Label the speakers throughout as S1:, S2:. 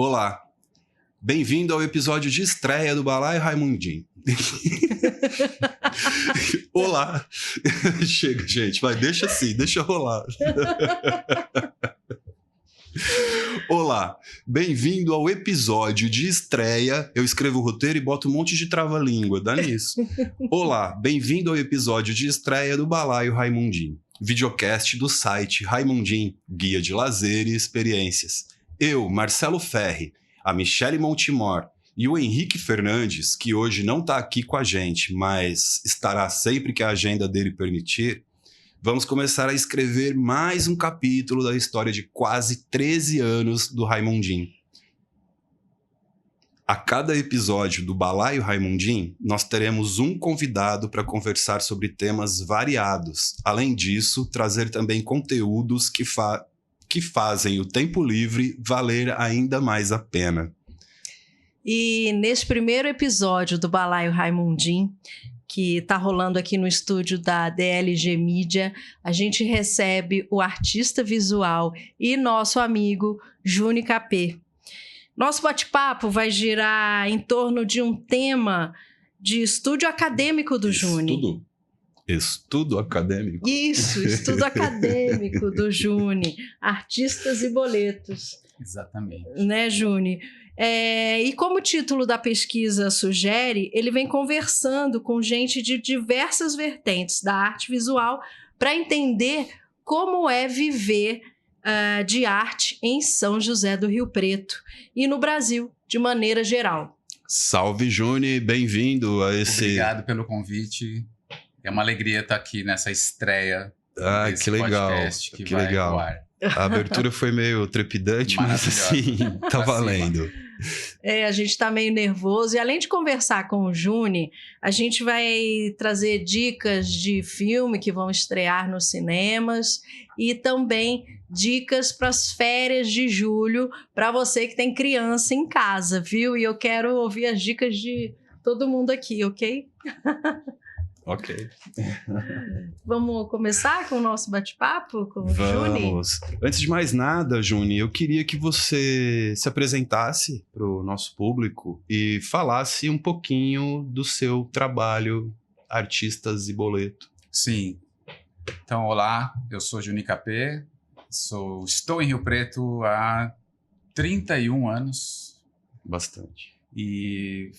S1: Olá, bem-vindo ao episódio de estreia do Balaio Raimundinho. Olá, chega gente, vai, deixa assim, deixa rolar. Olá, bem-vindo ao episódio de estreia. Eu escrevo o roteiro e boto um monte de trava-língua, dá nisso. Olá, bem-vindo ao episódio de estreia do Balaio Raimundinho, videocast do site Raimundim, guia de lazer e experiências. Eu, Marcelo Ferri, a Michele Montemor e o Henrique Fernandes, que hoje não está aqui com a gente, mas estará sempre que a agenda dele permitir, vamos começar a escrever mais um capítulo da história de quase 13 anos do Raimundim. A cada episódio do Balaio Raimundim, nós teremos um convidado para conversar sobre temas variados. Além disso, trazer também conteúdos que fazem o tempo livre valer ainda mais a pena.
S2: E neste primeiro episódio do Balaio Raimundim, que está rolando aqui no estúdio da DLG Mídia, a gente recebe o artista visual e nosso amigo Juni Capê. Nosso bate-papo vai girar em torno de um tema de estúdio acadêmico do Juni.
S1: Estudo acadêmico.
S2: Isso, estudo acadêmico do Juni. Artistas e boletos.
S3: Exatamente.
S2: Né, Juni? E como o título da pesquisa sugere, ele vem conversando com gente de diversas vertentes da arte visual para entender como é viver de arte em São José do Rio Preto e no Brasil, de maneira geral.
S1: Salve, Juni, bem-vindo a esse...
S3: Obrigado pelo convite. É uma alegria estar aqui nessa estreia desse
S1: que legal,
S3: podcast que
S1: vai
S3: legal. Ao ar.
S1: A abertura foi meio trepidante, mas assim, tá valendo.
S2: A gente está meio nervoso. E além de conversar com o Juni, a gente vai trazer dicas de filme que vão estrear nos cinemas e também dicas para as férias de julho, para você que tem criança em casa, viu? E eu quero ouvir as dicas de todo mundo aqui, ok?
S1: Ok.
S2: Vamos começar com o nosso bate-papo com o Juni?
S1: Vamos. Antes de mais nada, Juni, eu queria que você se apresentasse para o nosso público e falasse um pouquinho do seu trabalho, Artistas e Boleto.
S3: Sim. Então, olá, eu sou Juni Capê, estou em Rio Preto há 31 anos.
S1: Bastante.
S3: E...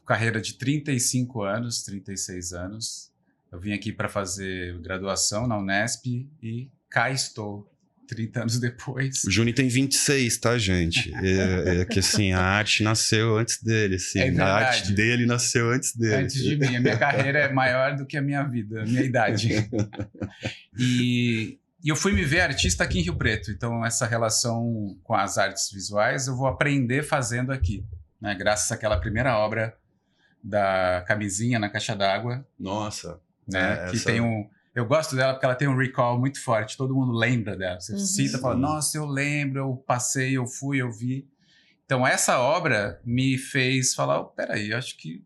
S3: carreira de 35 anos, 36 anos. Eu vim aqui para fazer graduação na Unesp e cá estou, 30 anos depois.
S1: O Juni tem 26, tá, gente? É que assim, a arte nasceu antes dele, assim.
S3: É
S1: a arte dele nasceu antes dele.
S3: Antes de mim. A minha carreira é maior do que a minha vida, a minha idade. E eu fui me ver artista aqui em Rio Preto. Então, essa relação com as artes visuais eu vou aprender fazendo aqui, né? Graças àquela primeira obra da Camisinha na Caixa d'Água.
S1: Nossa.
S3: Né? Que tem eu gosto dela porque ela tem um recall muito forte, todo mundo lembra dela. Você cita e fala, nossa, eu lembro, eu passei, eu fui, eu vi. Então essa obra me fez falar, peraí, acho que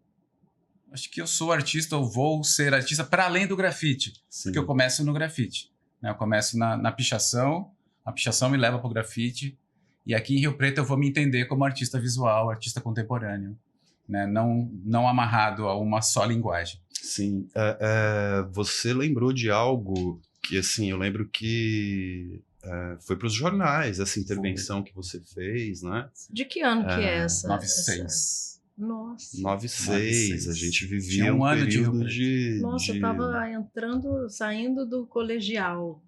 S3: eu sou artista, eu vou ser artista para além do grafite. Sim. Porque eu começo no grafite. Né? Eu começo na pichação, a pichação me leva para o grafite, e aqui em Rio Preto eu vou me entender como artista visual, artista contemporâneo. Né? Não amarrado a uma só linguagem.
S1: Sim. Você lembrou de algo que, assim, eu lembro que foi para os jornais, essa intervenção que você fez, né?
S2: De que ano que é essa?
S3: 96.
S2: Nossa.
S1: 96. A gente vivia um período de...
S2: Nossa, eu estava saindo do colegial.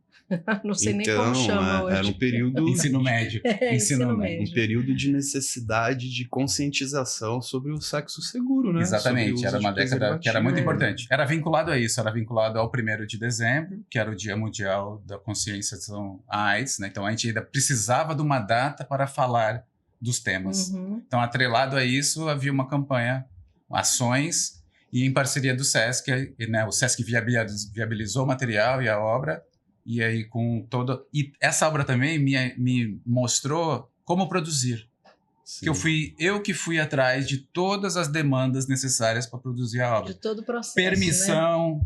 S2: Não sei nem como chama hoje.
S1: Era um período...
S3: Ensino médio.
S2: Ensino médio.
S1: Um período de necessidade de conscientização sobre o sexo seguro, né?
S3: Exatamente. Era uma década que era muito importante. Era vinculado a isso. Era vinculado ao 1º de dezembro, que era o Dia Mundial da Conscientização à AIDS. Né? Então, a gente ainda precisava de uma data para falar dos temas. Então, atrelado a isso, havia uma campanha, ações, e em parceria do SESC, né? O SESC viabilizou o material e a obra. E aí e essa obra também me mostrou como produzir. Que eu que fui atrás de todas as demandas necessárias para produzir a obra.
S2: De todo o processo,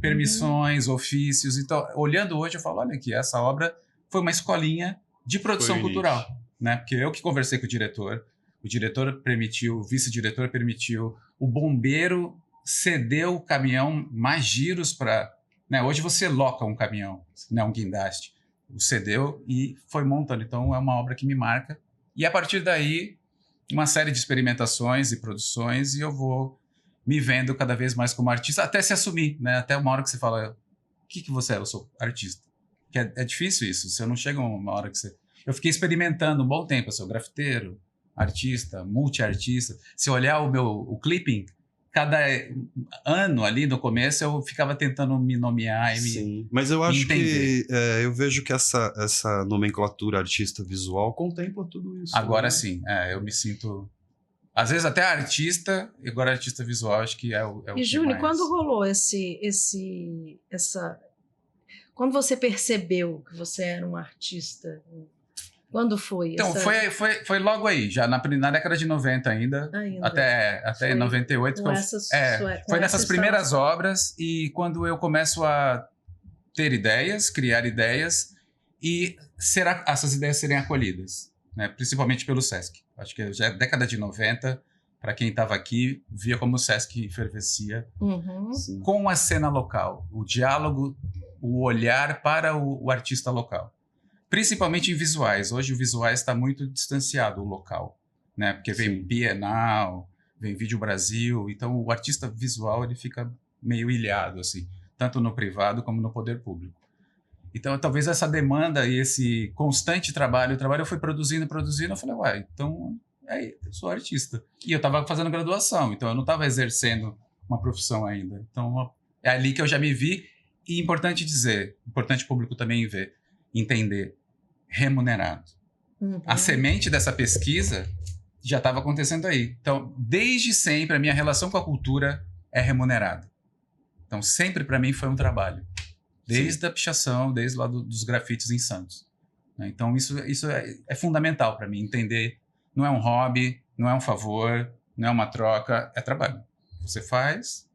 S3: permissões, ofícios. Então, olhando hoje, eu falo, olha aqui, essa obra foi uma escolinha de produção cultural. né? Porque eu que conversei com o diretor permitiu, o vice-diretor permitiu, o bombeiro cedeu o caminhão mais giros para... Né? Hoje você loca um caminhão, né? Um guindaste. O cedeu e foi montando. Então, é uma obra que me marca. E, a partir daí, uma série de experimentações e produções, e eu vou me vendo cada vez mais como artista, até se assumir, né? Até uma hora que você fala, o que você é? Eu sou artista. Que é difícil isso, você não chega uma hora que você... Eu fiquei experimentando um bom tempo, eu sou grafiteiro, artista, multi-artista. Se olhar o clipping, cada ano ali no começo eu ficava tentando me nomear e
S1: Sim, mas eu acho
S3: entender.
S1: que eu vejo que essa nomenclatura artista visual contempla tudo isso.
S3: Agora
S1: né?
S3: sim, eu me sinto... Às vezes até artista, e agora artista visual, acho que é o
S2: E,
S3: que
S2: Júnior,
S3: mais...
S2: quando rolou quando você percebeu que você era um artista? Quando foi?
S3: Então, foi logo aí, já na década de 90 ainda. Até
S2: Foi
S3: 98. Foi nessas primeiras obras, e quando eu começo a ter ideias, criar ideias, e essas ideias serem acolhidas, né? Principalmente pelo Sesc. Acho que já é década de 90, para quem estava aqui, via como o Sesc efervescia com a cena local, o diálogo, o olhar para o artista local. Principalmente em visuais. Hoje o visuais está muito distanciado, o local, né? Porque vem Bienal, vem Vídeo Brasil, então o artista visual ele fica meio ilhado, assim, tanto no privado como no poder público. Então, talvez essa demanda e esse constante trabalho, eu fui produzindo, eu falei, então, eu sou artista. E eu estava fazendo graduação, então eu não estava exercendo uma profissão ainda. Então, é ali que eu já me vi, e importante o público também entender, remunerado. A semente dessa pesquisa já estava acontecendo aí. Então, desde sempre, a minha relação com a cultura é remunerada. Então, sempre para mim foi um trabalho. Desde a pichação, desde lá dos grafites em Santos. Então, isso é fundamental para mim, entender. Não é um hobby, não é um favor, não é uma troca, é trabalho. Você faz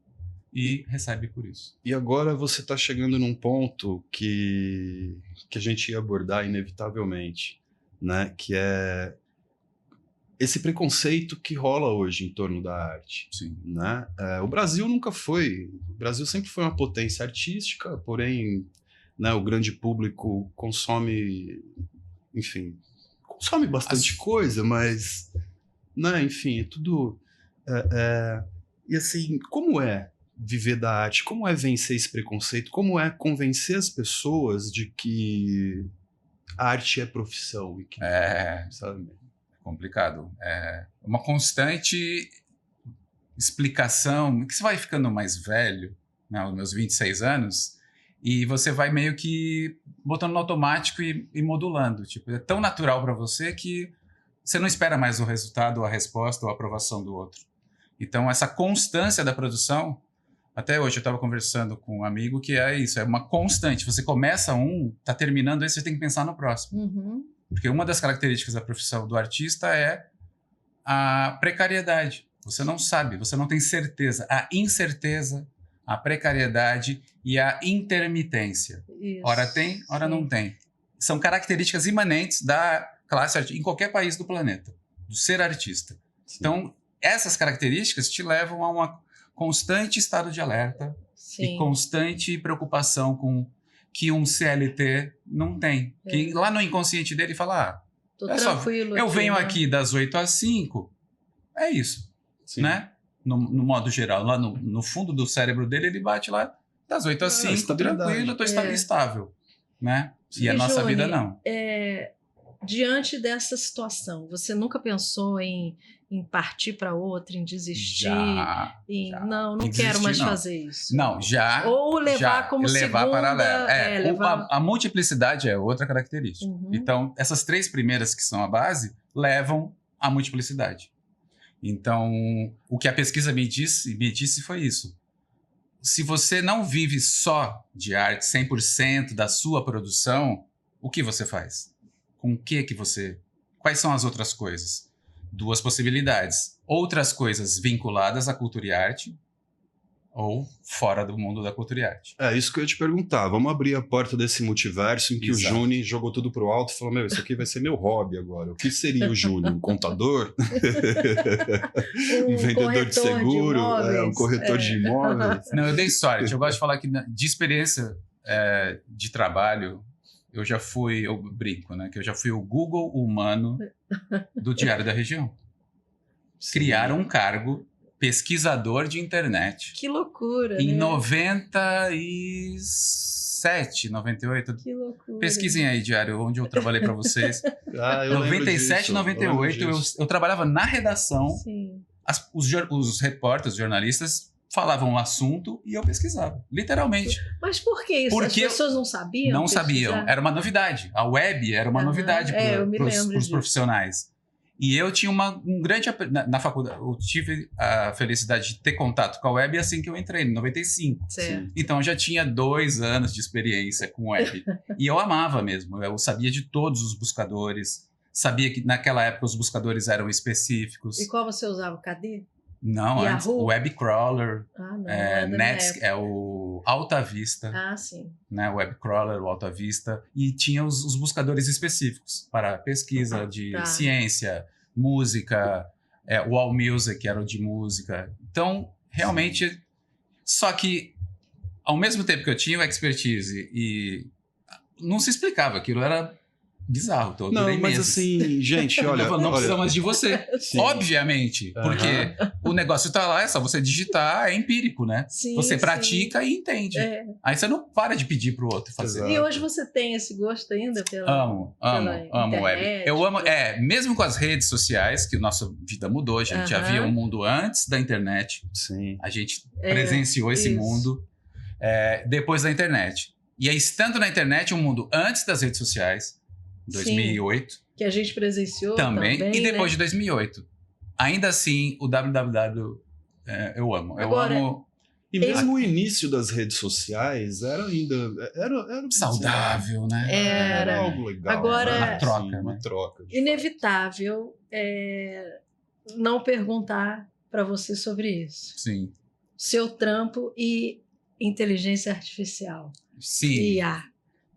S3: e recebe por isso.
S1: E agora você está chegando num ponto que a gente ia abordar inevitavelmente, né? Que é esse preconceito que rola hoje em torno da arte.
S3: Sim.
S1: Né? O Brasil nunca foi... O Brasil sempre foi uma potência artística, porém, né, o grande público consome... Enfim, consome bastante coisa, mas... Né, enfim, é tudo... E assim, como é viver da arte? Como é vencer esse preconceito? Como é convencer as pessoas de que a arte é profissão? E que, sabe?
S3: Complicado. É uma constante explicação, que você vai ficando mais velho, né, aos meus 26 anos, e você vai meio que botando no automático e modulando. Tipo, é tão natural para você que você não espera mais o resultado, ou a resposta, ou a aprovação do outro. Então, essa constância da produção, até hoje eu estava conversando com um amigo que é isso, é uma constante. Você começa está terminando esse, você tem que pensar no próximo. Porque uma das características da profissão do artista é a precariedade. Você não sabe, você não tem certeza. A incerteza, a precariedade e a intermitência.
S2: Isso,
S3: ora tem, ora não tem. São características imanentes da classe artística em qualquer país do planeta, do ser artista. Sim. Então, essas características te levam a um constante estado de alerta e constante preocupação com que um CLT não tem. Que lá no inconsciente dele fala,
S2: tô tranquilo,
S3: eu venho aqui das 8 às 5, é isso. Né? No modo geral, lá no fundo do cérebro dele, ele bate lá das 8 às 5, tranquilo, estou estável. Né? E a nossa vida não.
S2: Diante dessa situação, você nunca pensou em partir para outra, em desistir?
S3: Já.
S2: Não quero mais fazer isso.
S3: Não, já.
S2: Ou levar como
S3: levar
S2: segunda...
S3: paralelo. A multiplicidade é outra característica. Então, essas 3 primeiras que são a base, levam à multiplicidade. Então, o que a pesquisa me disse foi isso. Se você não vive só de arte, 100% da sua produção, o que você faz? Com o que você... Quais são as outras coisas? 2 possibilidades. Outras coisas vinculadas à cultura e arte, ou fora do mundo da cultura e arte.
S1: É isso que eu ia te perguntar. Vamos abrir a porta desse multiverso em que
S3: Exato.
S1: o Juni jogou tudo pro alto e falou, isso aqui vai ser meu hobby agora. O que seria o Juni? Um contador? Um vendedor de seguro? Um corretor de imóveis?
S3: Não, eu dei sorte. Eu gosto de falar que de experiência de trabalho, eu brinco, né? Que eu já fui o Google humano do Diário da Região.
S1: Sim.
S3: Criaram um cargo pesquisador de internet.
S2: Que loucura,
S3: Em
S2: né?
S3: 97, 98.
S2: Que loucura.
S3: Pesquisem aí, Diário, onde eu trabalhei para vocês. 97, 98, eu trabalhava na redação.
S2: Sim.
S3: Os repórteres, os jornalistas, falavam o assunto e eu pesquisava, literalmente.
S2: Mas por que isso?
S3: Porque
S2: as pessoas não sabiam?
S3: Não sabiam, era uma novidade. A web era uma novidade para os profissionais. E eu tinha um grande... Na faculdade, eu tive a felicidade de ter contato com a web assim que eu entrei, em 95.
S2: Certo.
S3: Então, eu já tinha 2 anos de experiência com web. E eu amava mesmo. Eu sabia de todos os buscadores. Sabia que naquela época os buscadores eram específicos.
S2: E qual você usava? KD?
S3: Não, antes, o Webcrawler, o Alta Vista.
S2: Ah, sim.
S3: Né, o Webcrawler, o Alta Vista. E tinha os buscadores específicos para pesquisa de ciência, música, o AllMusic, que era o de música. Então, realmente... Só que, ao mesmo tempo que eu tinha o expertise e não se explicava, aquilo era... bizarro, tô
S1: Não, mas assim, gente, olha...
S3: não precisa mais de você.
S1: Sim.
S3: Obviamente, porque o negócio tá lá, é só você digitar, é empírico, né?
S2: Sim,
S3: você pratica e entende. Aí você não para de pedir pro outro fazer.
S1: Exato.
S2: E hoje você tem esse gosto ainda pela
S3: Amo web. Eu amo, mesmo com as redes sociais, que a nossa vida mudou, a gente já via um mundo antes da internet.
S1: Sim.
S3: A gente presenciou esse mundo depois da internet. E aí, estando na internet, um mundo antes das redes sociais, 2008.
S2: Sim, que a gente presenciou também,
S3: e depois de
S2: né?
S3: 2008. Ainda assim, o www eu amo.
S2: Agora,
S3: eu amo.
S1: E mesmo o início das redes sociais era ainda... Era
S3: saudável, né?
S1: Era algo legal.
S2: Agora,
S3: uma troca.
S1: Sim, uma troca.
S2: Inevitável não perguntar para você sobre isso.
S3: Sim.
S2: Seu trampo e inteligência artificial.
S3: Sim.
S2: IA.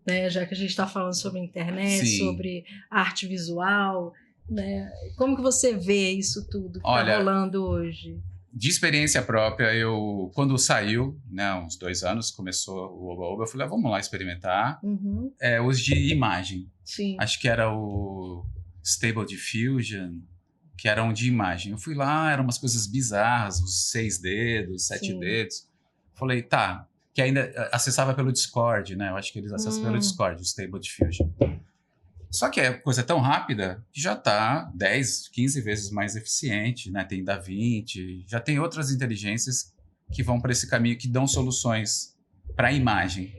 S2: Né? Já que a gente está falando sobre internet, sobre arte visual, né? Como que você vê isso tudo que está rolando hoje?
S3: De experiência própria, quando saiu, né, uns 2 anos, começou o Oba-Oba, eu falei, vamos lá experimentar. Os de imagem.
S2: Sim.
S3: Acho que era o Stable Diffusion, que era um de imagem. Eu fui lá, eram umas coisas bizarras, os 6 dedos, 7 dedos. Falei, tá... que ainda acessava pelo Discord, né? Eu acho que eles acessam pelo Discord, o Stable Diffusion. Só que é coisa tão rápida que já está 10, 15 vezes mais eficiente, né? Tem DaVinci, já tem outras inteligências que vão para esse caminho, que dão soluções para a imagem.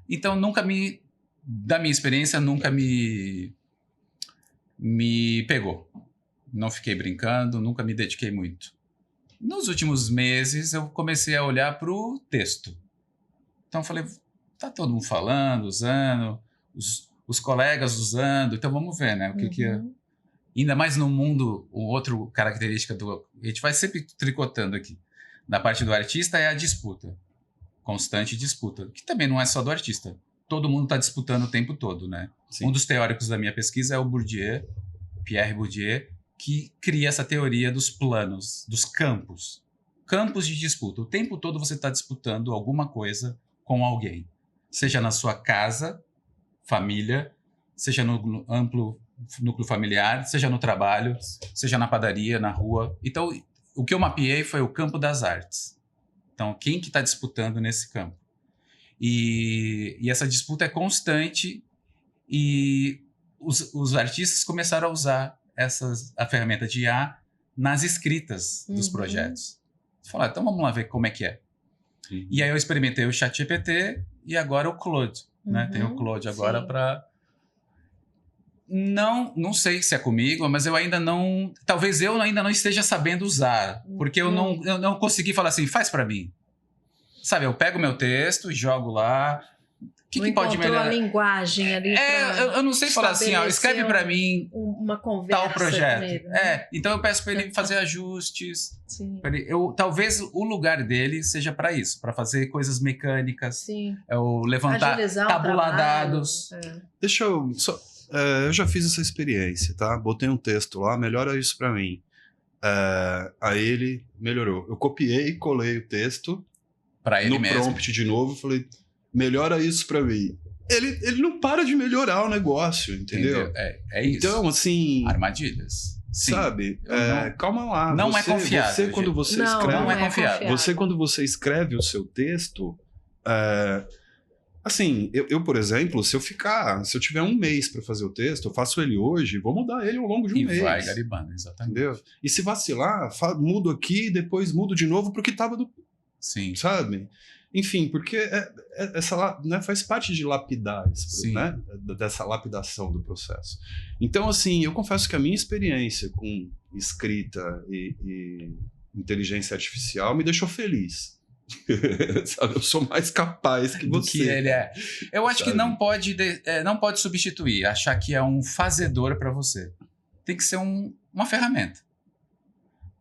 S3: Então, da minha experiência, nunca me pegou. Não fiquei brincando, nunca me dediquei muito. Nos últimos meses, eu comecei a olhar para o texto. Então, eu falei, tá todo mundo falando, usando, os colegas usando, então vamos ver, né? O que é. Ainda mais no mundo, outra característica a gente vai sempre tricotando aqui. Da parte do artista é a disputa. Constante disputa. Que também não é só do artista. Todo mundo está disputando o tempo todo, né? Sim. Um dos teóricos da minha pesquisa é o Bourdieu, Pierre Bourdieu, que cria essa teoria dos planos, dos campos. Campos de disputa. O tempo todo você está disputando alguma coisa com alguém. Seja na sua casa, família, seja no amplo núcleo familiar, seja no trabalho, seja na padaria, na rua. Então, o que eu mapeei foi o campo das artes. Então, quem que está disputando nesse campo? E essa disputa é constante e os artistas começaram a usar a ferramenta de IA nas escritas dos projetos. Falaram, então vamos lá ver como é que é. E aí eu experimentei o ChatGPT e agora o Claude. Né? Tem o Claude agora para... Não sei se é comigo, mas eu ainda não... Talvez eu ainda não esteja sabendo usar. Porque eu não consegui falar assim, faz para mim. Sabe, eu pego meu texto, jogo lá, que pode melhorar?
S2: A linguagem ali.
S3: Eu não sei falar assim, ó, escreve para mim
S2: uma conversa,
S3: tal projeto.
S2: Primeiro, né?
S3: Então eu peço para ele fazer ajustes.
S2: Sim.
S3: Talvez o lugar dele seja para isso, para fazer coisas mecânicas.
S2: Sim.
S3: Levantar, tabular dados.
S1: Deixa eu só. Eu já fiz essa experiência, tá? Botei um texto lá, melhora isso para mim. Aí ele melhorou. Eu copiei e colei o texto
S3: para ele mesmo.
S1: No prompt de novo, falei, melhora isso para mim. Ele não para de melhorar o negócio, entendeu?
S3: É isso.
S1: Então, assim...
S3: Armadilhas. Sim.
S1: Sabe? Calma lá.
S3: Não é confiável.
S1: Quando você escreve,
S3: não é confiável.
S1: Você, quando você escreve o seu texto... Assim, eu, por exemplo, se eu tiver um mês para fazer o texto, eu faço ele hoje, vou mudar ele ao longo de um mês.
S3: E vai garibando, exatamente.
S1: Entendeu? E se vacilar, mudo aqui, depois mudo de novo porque tava do...
S3: Sim.
S1: Sabe? Enfim, porque né, faz parte de lapidar isso, né? Dessa lapidação do processo. Então, assim, eu confesso que a minha experiência com escrita e inteligência artificial me deixou feliz. Sabe, eu sou mais capaz que você.
S3: Do que ele é. Eu acho que não pode substituir, achar que é um fazedor para você. Tem que ser uma ferramenta.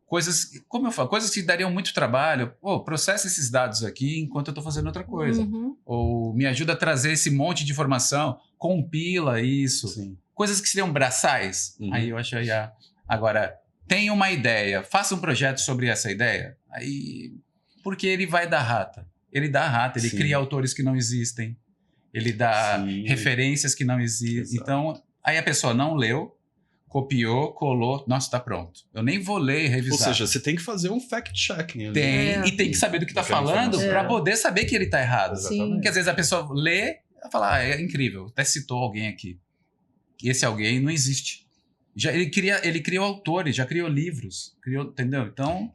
S3: Coisas, como eu falo, coisas que dariam muito trabalho. Processa esses dados aqui enquanto eu estou fazendo outra coisa. Ou me ajuda a trazer esse monte de informação, compila isso.
S1: Sim.
S3: Coisas que seriam braçais. Aí eu acho que agora, tem uma ideia, faça um projeto sobre essa ideia. Aí... Porque ele vai dar rata. Ele dá rata, ele cria autores que não existem. Ele dá referências que não existem.
S1: Exato.
S3: Então, aí a pessoa não leu, copiou, colou, nossa, tá pronto. Eu nem vou ler e revisar.
S1: Ou seja, você tem que fazer um fact-checking ali.
S3: E tem que saber do que tá falando para poder saber que ele tá errado.
S2: Sim.
S3: Porque às vezes a pessoa lê e fala, é incrível, até citou alguém aqui. E esse alguém não existe. Ele criou autores, já criou livros, entendeu? Então,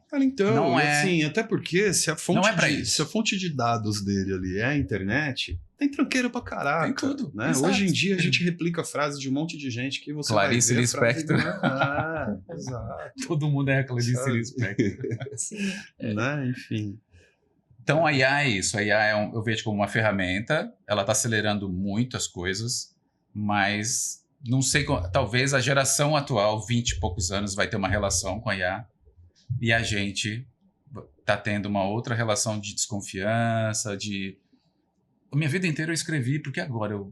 S1: não assim, até porque se a fonte de dados dele ali é a internet, tem tranqueira pra caraca.
S3: Tem tudo.
S1: Né? Hoje em dia a gente replica frases de um monte de gente que você
S3: Clarice
S1: vai ver
S3: Lispector.
S1: Exato.
S3: Todo mundo é a Clarice Lispector.
S2: Sim.
S1: Né? Enfim.
S3: Então a IA é isso. A IA eu vejo como uma ferramenta, ela está acelerando muito as coisas, mas... Não sei, talvez a geração atual, 20 e poucos anos, vai ter uma relação com a IA e a gente está tendo uma outra relação de desconfiança, A minha vida inteira eu escrevi, porque agora eu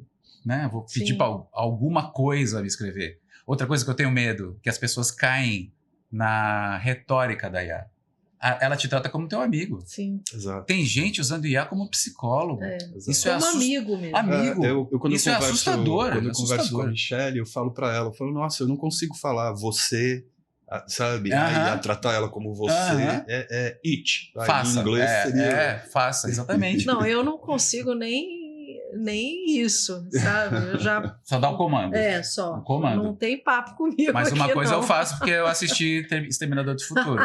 S3: vou pedir para alguma coisa me escrever. Outra coisa que eu tenho medo, que as pessoas caem na retórica da IA. Ela te trata como teu amigo.
S2: Sim.
S1: Exato.
S3: Tem gente usando IA como psicólogo. Isso
S2: como amigo mesmo.
S3: Isso é assustador.
S1: Quando eu converso com a Michelle, eu falo pra ela, nossa, eu não consigo falar você, sabe? Aí, tratar ela como você é it.
S3: Faça.
S1: Em inglês seria...
S3: faça, exatamente.
S2: Não, eu não consigo nem isso, sabe? Eu já...
S3: Só dá o comando.
S2: Só.
S3: O comando.
S2: Não tem papo comigo.
S3: Mas uma coisa
S2: não.
S3: eu faço porque eu assisti Exterminador do Futuro.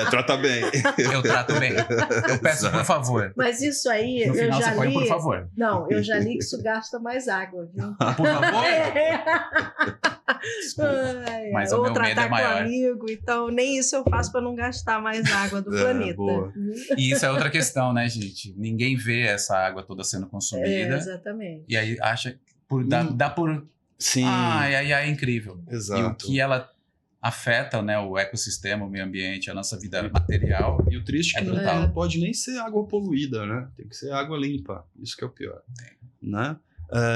S1: Trata bem.
S3: Eu trato bem. Eu peço por favor.
S2: Mas isso aí,
S3: no final
S2: eu já
S3: você põe
S2: li...
S3: por favor.
S2: Não, eu já li que isso gasta mais água, viu?
S3: Por favor? Mas o meu medo é maior.
S2: Com amigo, então nem isso eu faço para não gastar mais água do planeta.
S1: Boa.
S3: E isso é outra questão, né, gente? Ninguém vê essa água toda sendo consumida.
S2: Exatamente.
S3: E aí acha dá por...
S1: Sim.
S3: É incrível.
S1: Exato.
S3: E o que ela afeta, né, o ecossistema, o meio ambiente, a nossa vida material.
S1: E o triste é que não pode nem ser água poluída, né? Tem que ser água limpa. Isso que é o pior. Né?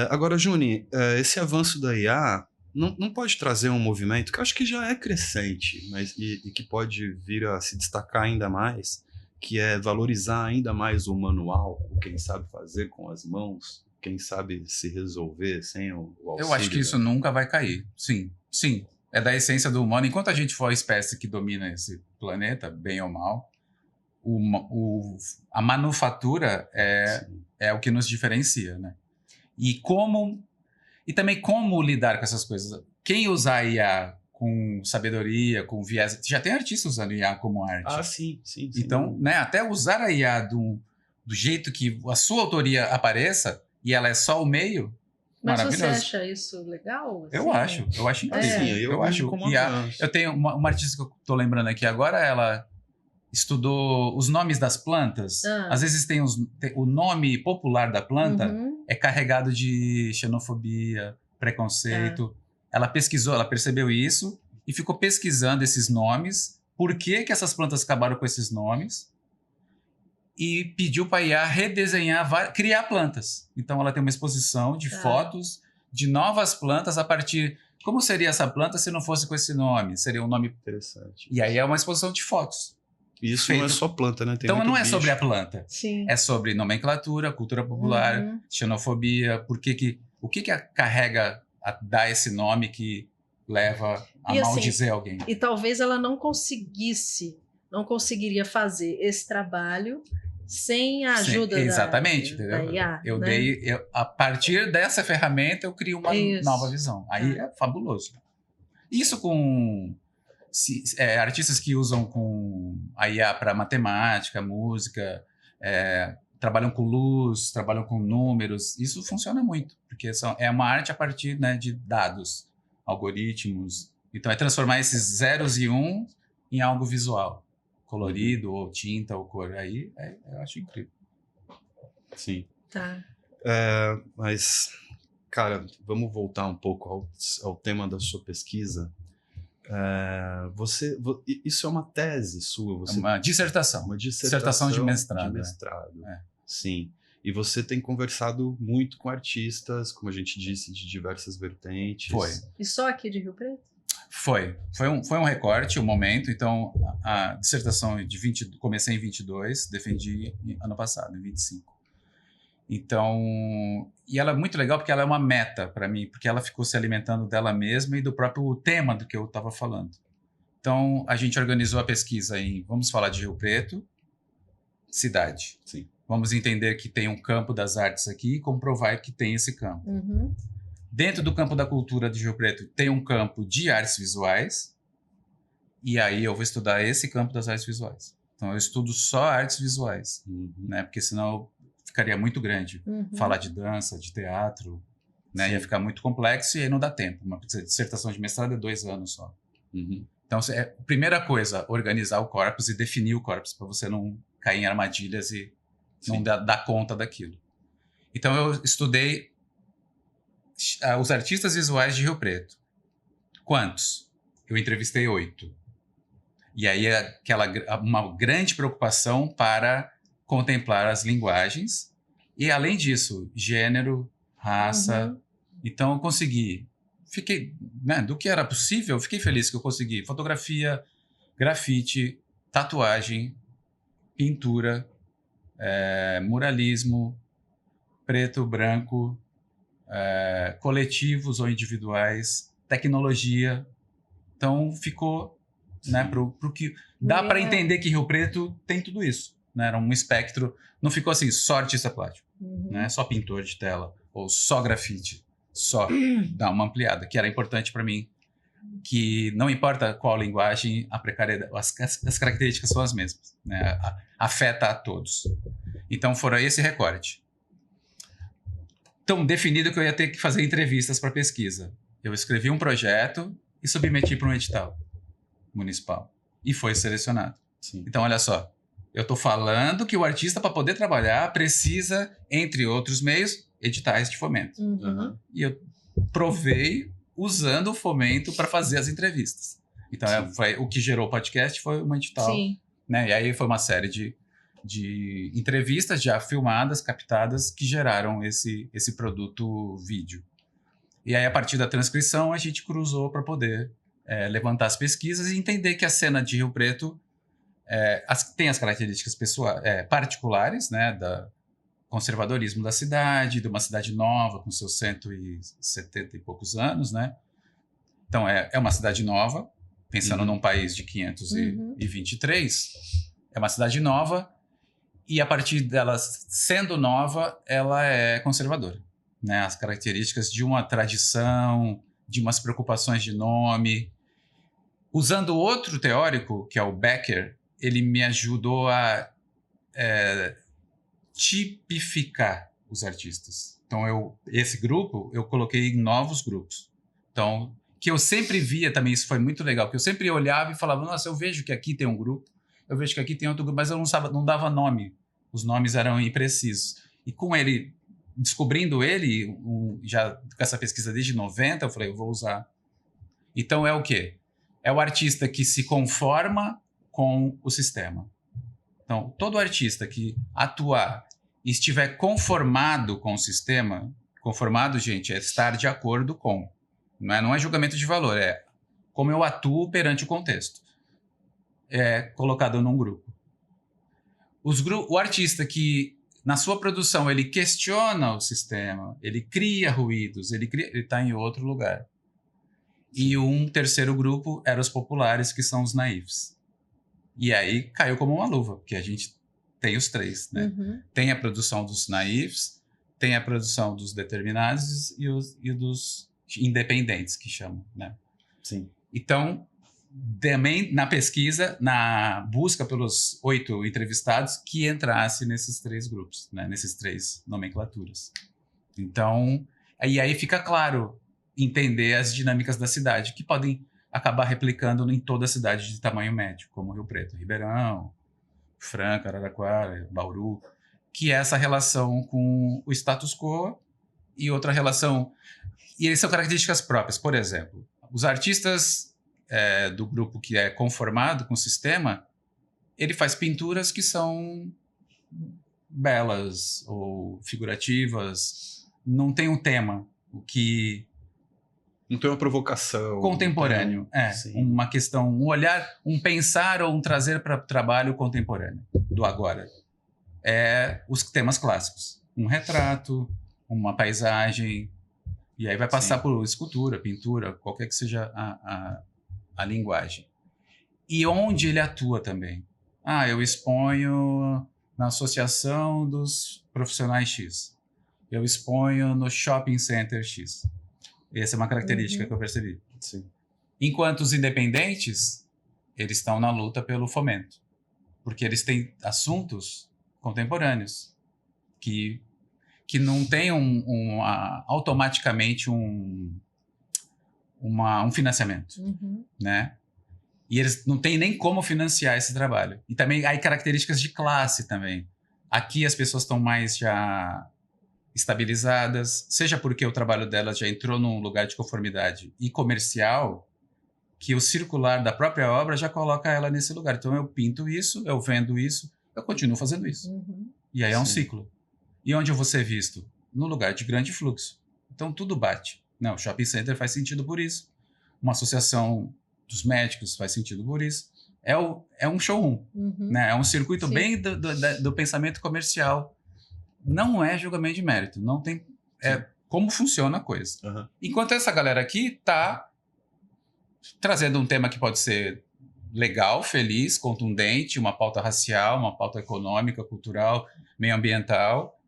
S1: Agora, Juni, esse avanço da IA não pode trazer um movimento que eu acho que já é crescente, mas e que pode vir a se destacar ainda mais, que é valorizar ainda mais o manual, quem sabe fazer com as mãos, quem sabe se resolver sem o auxílio.
S3: Eu acho que isso nunca vai cair. Sim. É da essência do humano. Enquanto a gente for a espécie que domina esse planeta, bem ou mal, a manufatura é o que nos diferencia, né? E também como lidar com essas coisas. Quem usar IA com sabedoria, com viés... Já tem artistas usando IA como arte.
S1: Sim.
S3: Então, né, até usar a IA do jeito que a sua autoria apareça, e ela é só o meio,
S2: mas
S3: maravilhoso.
S2: Você acha isso legal? Assim?
S3: Eu acho incrível.
S1: Eu acho como
S3: eu tenho uma artista que eu tô lembrando aqui agora, ela estudou os nomes das plantas. Às vezes tem o nome popular da planta é carregado de xenofobia, preconceito. Ela pesquisou, ela percebeu isso e ficou pesquisando esses nomes, por que essas plantas acabaram com esses nomes, e pediu para a IA redesenhar, criar plantas. Então ela tem uma exposição de fotos de novas plantas a partir... Como seria essa planta se não fosse com esse nome? Seria um nome...
S1: Interessante.
S3: E aí é uma exposição de fotos.
S1: Isso não é só planta, né? Tem
S3: então não é
S1: bicho.
S3: sobre a planta.
S2: Sim.
S3: É sobre nomenclatura, cultura popular, xenofobia, o que carrega a dar esse nome que leva a maldizer alguém.
S2: E talvez ela não conseguiria fazer esse trabalho sem a ajuda
S3: exatamente,
S2: da IA.
S3: A partir dessa ferramenta, eu crio uma nova visão. Aí é fabuloso. Isso com artistas que usam com a IA para matemática, música, trabalham com luz, trabalham com números, isso funciona muito, porque é uma arte a partir, né, de dados, algoritmos. Então é transformar esses zeros e em algo visual, colorido, ou tinta, ou cor. Aí eu acho incrível.
S1: Sim.
S2: Tá.
S1: Mas, cara, vamos voltar um pouco ao tema da sua pesquisa. Isso é uma tese sua?
S3: É uma dissertação.
S1: Uma dissertação
S3: de mestrado.
S1: Sim. E você tem conversado muito com artistas, como a gente disse, de diversas vertentes.
S3: Foi.
S2: E só aqui de Rio Preto?
S3: Foi um recorte, um momento. Então, a dissertação comecei em 22, defendi ano passado, em 25. Então, e ela é muito legal porque ela é uma meta para mim, porque ela ficou se alimentando dela mesma e do próprio tema do que eu estava falando. Então, a gente organizou a pesquisa vamos falar de Rio Preto, cidade.
S1: Sim.
S3: Vamos entender que tem um campo das artes aqui e comprovar que tem esse campo. Dentro do campo da cultura de Rio Preto, tem um campo de artes visuais, e aí eu vou estudar esse campo das artes visuais. Então, eu estudo só artes visuais, né? Porque senão ficaria muito grande. Falar de dança, de teatro, né? Ia ficar muito complexo e aí não dá tempo. Uma dissertação de mestrado é 2 anos só. Então, primeira coisa, organizar o corpus e definir o corpus, para você não cair em armadilhas e não dar conta daquilo. Então, eu estudei os artistas visuais de Rio Preto. Quantos? Eu entrevistei 8. E aí, uma grande preocupação para contemplar as linguagens e, além disso, gênero, raça. Então, eu consegui. Fiquei, né, do que era possível, fiquei feliz que eu consegui fotografia, grafite, tatuagem, pintura, muralismo, preto, branco, coletivos ou individuais, tecnologia. Então, ficou, né, pro que dá para entender que Rio Preto tem tudo isso. Né? Era um espectro, não ficou assim, só artista plástico, né? Só pintor de tela, ou só grafite, só dá uma ampliada, que era importante para mim, que não importa qual linguagem, a precariedade, as características são as mesmas, né? Afeta a todos. Então, foram esse recorte. Então, definido que eu ia ter que fazer entrevistas para pesquisa. Eu escrevi um projeto e submeti para um edital municipal, e foi selecionado. Então, olha só, eu estou falando que o artista, para poder trabalhar, precisa, entre outros meios, editais de fomento. E eu provei usando o fomento para fazer as entrevistas. Então, o que gerou o podcast foi um edital. Né? E aí foi uma série de entrevistas já filmadas, captadas, que geraram esse produto vídeo. E aí, a partir da transcrição, a gente cruzou para poder levantar as pesquisas e entender que a cena de Rio Preto tem as características particulares, né, do conservadorismo da cidade, de uma cidade nova com seus 170 e poucos anos, né? Então, é uma cidade nova, pensando num país de 523, é uma cidade nova e, a partir dela sendo nova, ela é conservadora, né? As características de uma tradição, de umas preocupações de nome. Usando outro teórico, que é o Becker, ele me ajudou a tipificar os artistas. Então, esse grupo, eu coloquei em novos grupos. Então, que eu sempre via também, isso foi muito legal, porque eu sempre olhava e falava, nossa, eu vejo que aqui tem um grupo, eu vejo que aqui tem outro grupo, mas eu não dava nome. Os nomes eram imprecisos. E com ele, descobrindo ele, já com essa pesquisa desde 90, eu falei, eu vou usar. Então é o quê? É o artista que se conforma com o sistema. Então, todo artista que atuar e estiver conformado com o sistema, conformado, gente, é estar de acordo com. Não é julgamento de valor, é como eu atuo perante o contexto. É colocado num grupo. O artista que, na sua produção, ele questiona o sistema, ele cria ruídos, ele está em outro lugar. E um terceiro grupo eram os populares, que são os naifs. E aí caiu como uma luva, porque a gente tem os três, né?
S2: Uhum.
S3: Tem a produção dos naifs, tem a produção dos determinados e dos independentes, que chamam, né?
S1: Sim.
S3: Então, também na pesquisa, na busca pelos 8 entrevistados, que entrasse nesses 3 grupos, né? Nesses 3 nomenclaturas. Então, aí fica claro entender as dinâmicas da cidade, que podem acabar replicando em toda a cidade de tamanho médio, como Rio Preto, Ribeirão, Franca, Araraquara, Bauru, que é essa relação com o status quo e outra relação... E eles são características próprias. Por exemplo, os artistas do grupo que é conformado com o sistema, ele faz pinturas que são belas ou figurativas, não tem um tema, o que...
S1: Não tem uma provocação.
S3: Contemporâneo, uma questão, um olhar, um pensar ou um trazer para o trabalho contemporâneo, do agora. Os temas clássicos. Um retrato, uma paisagem, e aí vai passar por escultura, pintura, qualquer que seja a linguagem. E onde ele atua também. Eu exponho na Associação dos Profissionais X. Eu exponho no Shopping Center X. Essa é uma característica que eu percebi.
S1: Sim.
S3: Enquanto os independentes, eles estão na luta pelo fomento. Porque eles têm assuntos contemporâneos que não têm automaticamente um financiamento.
S2: Uhum.
S3: Né? E eles não têm nem como financiar esse trabalho. E também há características de classe também. Aqui as pessoas estão mais já... estabilizadas, seja porque o trabalho delas já entrou num lugar de conformidade e comercial, que o circular da própria obra já coloca ela nesse lugar. Então eu pinto isso, eu vendo isso, eu continuo fazendo isso.
S2: Uhum.
S3: E aí é um ciclo. E onde eu vou ser visto? No lugar de grande fluxo. Então tudo bate. Não, o shopping center faz sentido por isso. Uma associação dos médicos faz sentido por isso. É um showroom.
S2: Uhum.
S3: Né? É um circuito bem do pensamento comercial. Não é julgamento de mérito, não tem como funciona a coisa.
S1: Uhum.
S3: Enquanto essa galera aqui está trazendo um tema que pode ser legal, feliz, contundente, uma pauta racial, uma pauta econômica, cultural, meioambiental,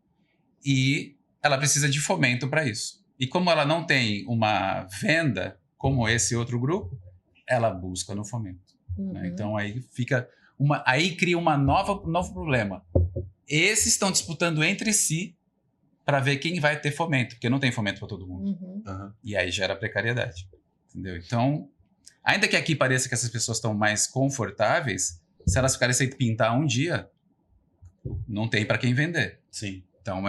S3: e ela precisa de fomento para isso. E como ela não tem uma venda como esse outro grupo, ela busca no fomento.
S2: Uhum.
S3: Né? Então aí cria um novo problema. Esses estão disputando entre si para ver quem vai ter fomento, porque não tem fomento para todo mundo.
S2: Uhum.
S1: Uhum.
S3: E aí gera precariedade. Entendeu? Então, ainda que aqui pareça que essas pessoas estão mais confortáveis, se elas ficarem sem pintar um dia, não tem para quem vender.
S1: Sim.
S3: Então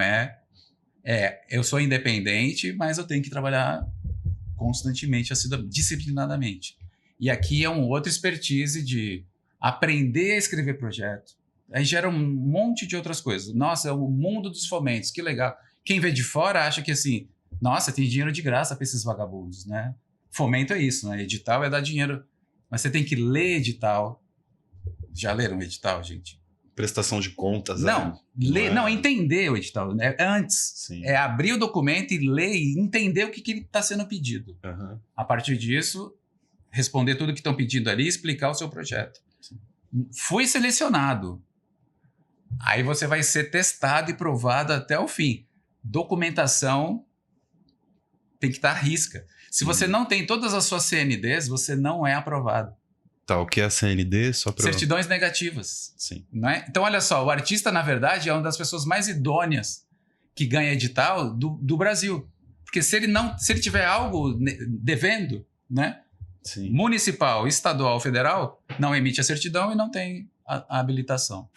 S3: eu sou independente, mas eu tenho que trabalhar constantemente, disciplinadamente. E aqui é um outro expertise de aprender a escrever projeto. Aí gera um monte de outras coisas. Nossa, é o mundo dos fomentos, que legal. Quem vê de fora acha que assim, nossa, tem dinheiro de graça para esses vagabundos, né? Fomento é isso, né? Edital é dar dinheiro. Mas você tem que ler edital. Já leram edital, gente?
S1: Prestação de contas.
S3: Não, entender o edital. Né? Antes.
S1: Sim.
S3: É abrir o documento e ler e entender o que está sendo pedido.
S1: Uhum.
S3: A partir disso, responder tudo que estão pedindo ali e explicar o seu projeto.
S1: Sim.
S3: Fui selecionado. Aí você vai ser testado e provado até o fim. Documentação tem que estar à risca. Se você não tem todas as suas CNDs, você não é aprovado.
S1: Tá, o que é a CND? Só pra...
S3: Certidões negativas.
S1: Sim.
S3: Não é? Então, olha só, o artista, na verdade, é uma das pessoas mais idôneas que ganha edital do Brasil. Porque se ele tiver algo devendo, né?
S1: Sim.
S3: Municipal, estadual, federal, não emite a certidão e não tem a habilitação.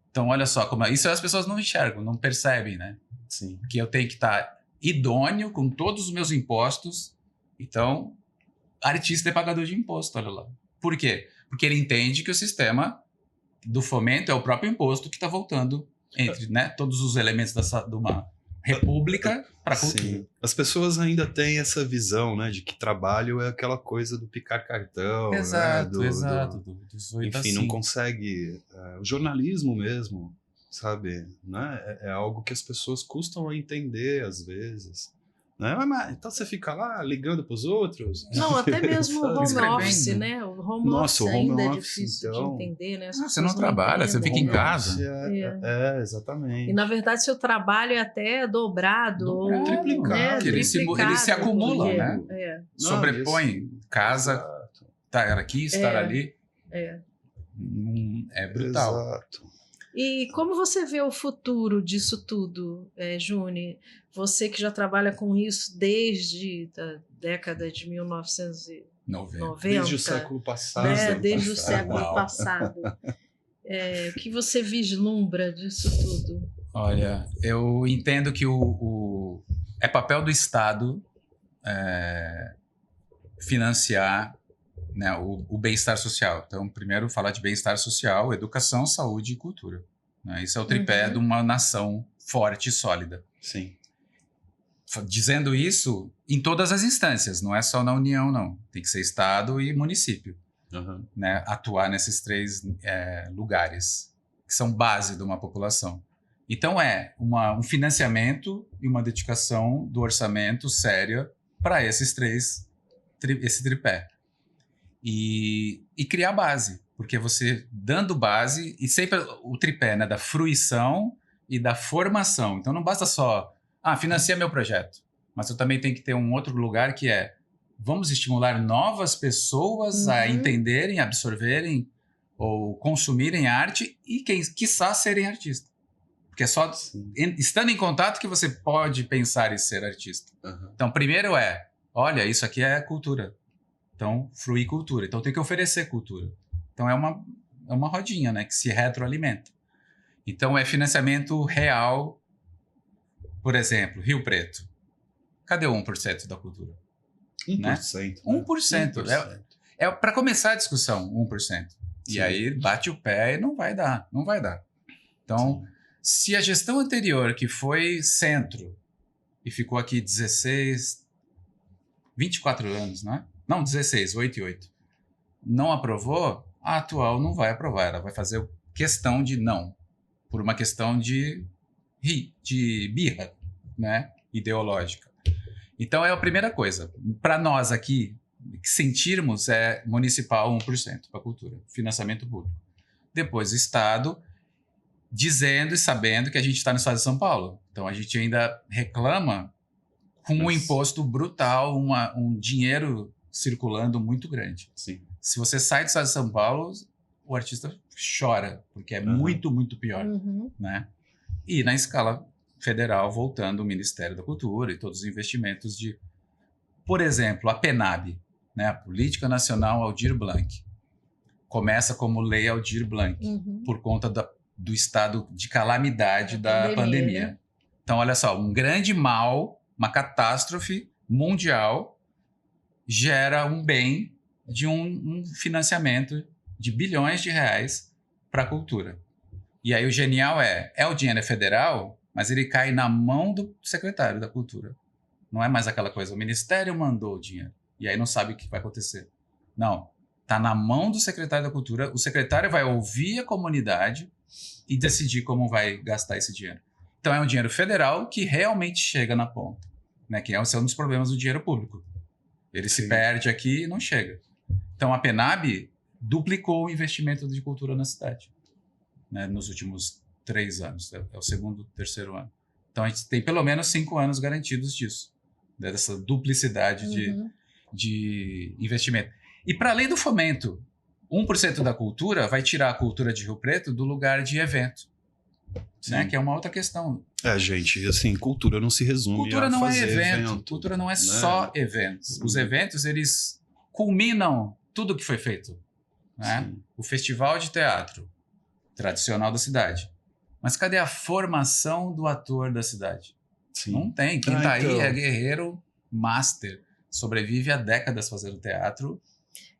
S3: Então, olha só, isso as pessoas não enxergam, não percebem, né?
S1: Sim.
S3: Que eu tenho que estar idôneo com todos os meus impostos. Então, artista é pagador de imposto, olha lá. Por quê? Porque ele entende que o sistema do fomento é o próprio imposto que está voltando entre, né, todos os elementos de uma república para a cultura.
S1: Sim. As pessoas ainda têm essa visão, né, de que trabalho é aquela coisa do picar cartão,
S3: Exato,
S1: né,
S3: exato. Dos 8
S1: enfim,
S3: a
S1: não
S3: 5.
S1: consegue. O jornalismo mesmo, sabe, né, é algo que as pessoas custam a entender às vezes. Né? Mas, então você fica lá ligando para os outros?
S2: Não, até mesmo o home
S3: Escrevendo.
S2: office, né? O home
S1: Nossa,
S2: office
S1: o home
S2: ainda é
S1: office,
S2: difícil
S1: então.
S2: de entender, né? As
S3: Você não
S2: pessoas
S3: trabalha, você
S2: entendem.
S3: fica em
S1: Home
S3: casa.
S1: office exatamente.
S2: E na verdade seu trabalho é até dobrado,
S3: Dobrado,
S2: ou
S1: triplicado.
S2: né,
S1: Que
S3: ele se
S2: triplicado,
S3: acumula,
S2: porque-
S3: né?
S2: É,
S3: Sobrepõe casa,
S1: Exato.
S3: estar aqui, estar
S2: É.
S3: ali.
S2: é.
S3: É brutal.
S1: Exato.
S2: E como você vê o futuro disso tudo, Juni? Você que já trabalha com isso desde a década de 1990,
S1: Desde o século passado.
S2: né? Desde o século
S3: Uau.
S2: passado. O que você vislumbra disso tudo?
S3: Olha, eu entendo que é papel do Estado financiar, né, o bem-estar social. Então, primeiro, falar de bem-estar social, educação, saúde e cultura. Né? Isso é o tripé de uma nação forte e sólida.
S1: Sim.
S3: Dizendo isso em todas as instâncias, não é só na União, não. Tem que ser Estado e município.
S1: Uhum.
S3: Né, atuar nesses 3 lugares, que são base de uma população. Então, um financiamento e uma dedicação do orçamento séria para esses 3, esse tripé. E criar base, porque você dando base, e sempre o tripé, né, da fruição e da formação. Então, não basta só, financia meu projeto, mas eu também tenho que ter um outro lugar que vamos estimular novas pessoas a entenderem, absorverem ou consumirem arte e, quiçá, serem artistas. Porque é só estando em contato que você pode pensar em ser artista.
S1: Uhum.
S3: Então, primeiro olha, isso aqui é cultura. Então, fruir cultura. Então, tem que oferecer cultura. Então, é uma rodinha, né, que se retroalimenta. Então, é financiamento real. Por exemplo, Rio Preto. Cadê o 1% da cultura?
S1: 1%. Né?
S3: 1%. É para começar a discussão, 1%. E aí bate o pé e não vai dar. Não vai dar. Então, se a gestão anterior, que foi centro, e ficou aqui 24 anos, né? Não, 16, 8 e 8. Não aprovou, a atual não vai aprovar. Ela vai fazer questão de não. Por uma questão de birra, né? Ideológica. Então, é a primeira coisa. Para nós aqui, sentirmos municipal 1% para a cultura, financiamento público. Depois, o Estado, dizendo e sabendo que a gente está no Estado de São Paulo. Então, a gente ainda reclama com um imposto brutal, um dinheiro circulando muito grande.
S1: Sim.
S3: Se você sai do Estado de São Paulo, o artista chora, porque é muito, muito pior. Né? E na escala federal, voltando o Ministério da Cultura e todos os investimentos por exemplo, a PNAB, né? A Política Nacional Aldir Blanc, começa como Lei Aldir Blanc, por conta do estado de calamidade da pandemia. Né? Então, olha só, um grande mal, uma catástrofe mundial, gera um bem de um financiamento de bilhões de reais para a cultura. E aí o genial o dinheiro federal, mas ele cai na mão do secretário da Cultura. Não é mais aquela coisa, o Ministério mandou o dinheiro, e aí não sabe o que vai acontecer. Não, está na mão do secretário da Cultura, o secretário vai ouvir a comunidade e decidir como vai gastar esse dinheiro. Então é um dinheiro federal que realmente chega na ponta, né? Que esse é um dos problemas do dinheiro público. Ele se perde aqui e não chega. Então a PNAB duplicou o investimento de cultura na cidade, né, nos últimos 3 anos. É o segundo, terceiro ano. Então a gente tem pelo menos 5 anos garantidos disso, né, dessa duplicidade de investimento. E para além do fomento, 1% da cultura vai tirar a cultura de Rio Preto do lugar de evento, né, que é uma outra questão.
S1: Gente, assim, cultura não se resume
S3: cultura
S1: a
S3: não
S1: fazer
S3: é evento.
S1: evento.
S3: Cultura não é
S1: né?
S3: só eventos. Os eventos, eles culminam tudo que foi feito. Né? O festival de teatro tradicional da cidade. Mas cadê a formação do ator da cidade?
S1: Sim.
S3: Não tem. Quem tá aí é guerreiro master. Sobrevive há décadas fazendo teatro.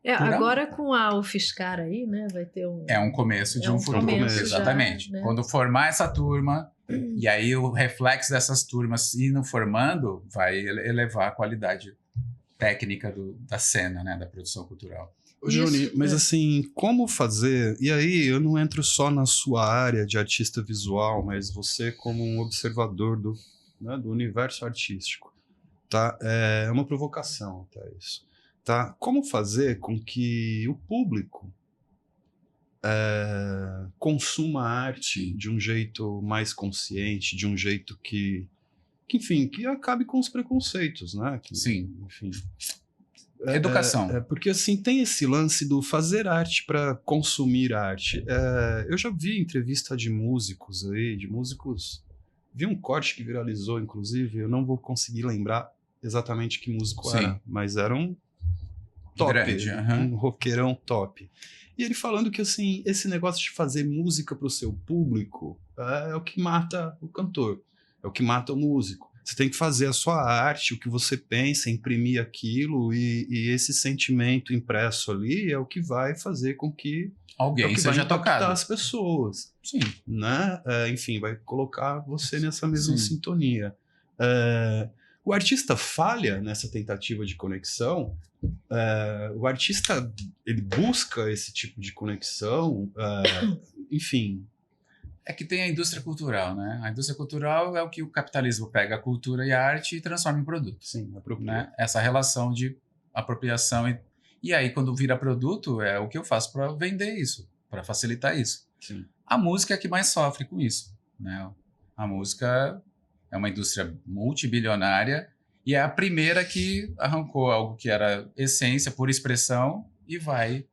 S2: Agora com a UFSCar aí, né? Vai ter um...
S3: É um começo de um futuro. Exatamente.
S2: Já, né?
S3: Quando formar essa turma, e aí o reflexo dessas turmas indo formando, vai elevar a qualidade técnica da cena, né? Da produção cultural.
S1: Ô, Johnny, mas assim, como fazer... E aí, eu não entro só na sua área de artista visual, mas você como um observador do universo artístico, tá? É uma provocação, tá, isso. Tá? Como fazer com que o público consuma arte de um jeito mais consciente, de um jeito que enfim, que acabe com os preconceitos, né?
S3: Sim.
S1: Enfim...
S3: Educação.
S1: Porque assim, tem esse lance do fazer arte para consumir arte. Eu já vi entrevista de músicos aí, vi um corte que viralizou, inclusive, eu não vou conseguir lembrar exatamente que músico era, mas era um top, um roqueirão top. E ele falando que assim, esse negócio de fazer música para o seu público é o que mata o cantor, é o que mata o músico. Você tem que fazer a sua arte, o que você pensa, imprimir aquilo, e esse sentimento impresso ali é o que vai fazer com que
S3: alguém seja tocado.
S1: As pessoas.
S3: Sim.
S1: Né? Enfim, vai colocar você nessa mesma sintonia. O artista falha nessa tentativa de conexão. O artista, ele busca esse tipo de conexão. Enfim...
S3: É que tem a indústria cultural, né? A indústria cultural é o que o capitalismo pega a cultura e a arte e transforma em produto.
S1: Sim, apropria.
S3: Né? Essa relação de apropriação. E aí, quando vira produto, é o que eu faço para vender isso, para facilitar isso.
S1: Sim.
S3: A música é a que mais sofre com isso. Né? A música é uma indústria multibilionária e é a primeira que arrancou algo que era essência, pura expressão, e vai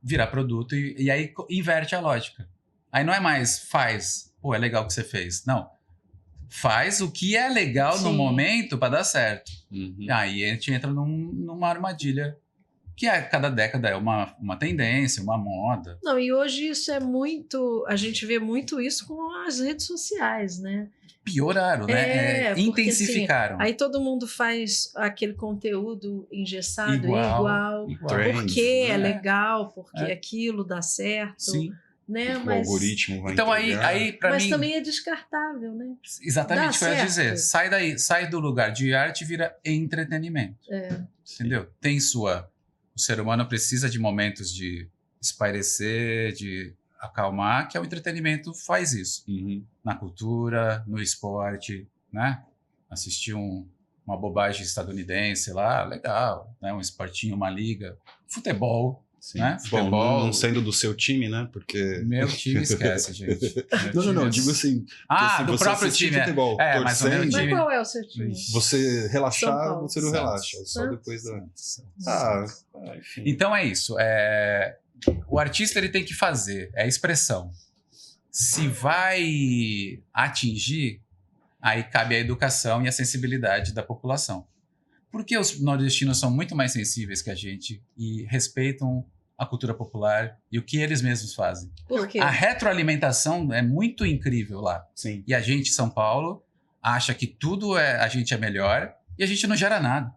S3: virar produto. E aí inverte a lógica. Aí não é mais faz, é legal o que você fez. Não. Faz o que é legal no momento para dar certo.
S1: Uhum.
S3: Aí a gente entra numa armadilha que cada década é uma tendência, uma moda.
S2: Não, e hoje isso é muito... A gente vê muito isso com as redes sociais, né?
S3: Pioraram, né? Intensificaram.
S2: Assim, aí todo mundo faz aquele conteúdo engessado, igual. Porque é legal, porque aquilo dá certo.
S3: Sim.
S2: Né?
S1: O algoritmo vai
S3: então aí para mim...
S2: Mas também é descartável, né?
S3: Exatamente o que eu ia dizer. Sai do lugar de arte e vira entretenimento. Entendeu? Tem o ser humano precisa de momentos de espairecer, de acalmar, que o entretenimento faz isso.
S1: Uhum.
S3: Na cultura, no esporte, né? Assistir uma bobagem estadunidense lá, legal, né? Um esportinho, uma liga. Futebol.
S1: Sim.
S3: Né?
S1: Bom, não sendo do seu time, né? Porque...
S3: Meu time esquece, gente.
S1: Não, digo assim...
S3: do próprio time.
S1: Futebol,
S3: mas o meu time...
S2: Mas qual é o seu time?
S1: Você relaxar, você não relaxa. Só depois da...
S3: enfim. Então é isso. O artista ele tem que fazer, é a expressão. Se vai atingir, aí cabe a educação e a sensibilidade da população. Porque os nordestinos são muito mais sensíveis que a gente e respeitam a cultura popular e o que eles mesmos fazem.
S2: Por quê?
S3: A retroalimentação é muito incrível lá.
S1: Sim.
S3: E a gente, São Paulo, acha que a gente é melhor e a gente não gera nada.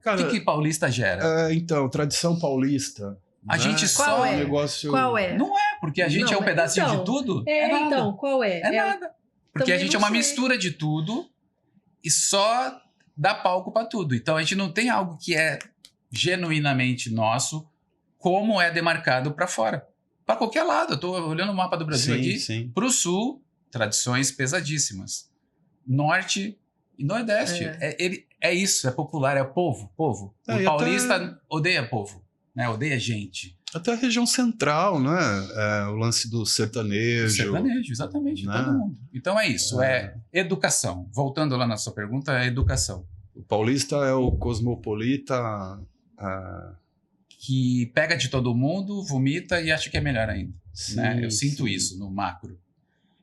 S3: Cara, o que paulista gera?
S1: Então, tradição paulista.
S3: A gente só...
S2: Qual é?
S1: Negócio...
S2: Qual é?
S3: Não é, porque a gente é um pedacinho de tudo. Nada.
S2: Então, qual é?
S3: É nada. Porque a gente é uma mistura de tudo e só dá palco para tudo. Então a gente não tem algo que é genuinamente nosso, como é demarcado para fora. Para qualquer lado. Eu estou olhando o mapa do Brasil aqui. Para o sul, tradições pesadíssimas. Norte e Nordeste. É isso, é popular, é o povo. O paulista odeia povo, né? Odeia gente.
S1: Até a região central, né? O lance do sertanejo.
S3: Sertanejo, exatamente, né? Todo mundo. Então é isso, é educação. Voltando lá na sua pergunta, é educação.
S1: O paulista é o cosmopolita...
S3: que pega de todo mundo, vomita e acha que é melhor ainda.
S1: Sim,
S3: né? Eu sinto isso no macro.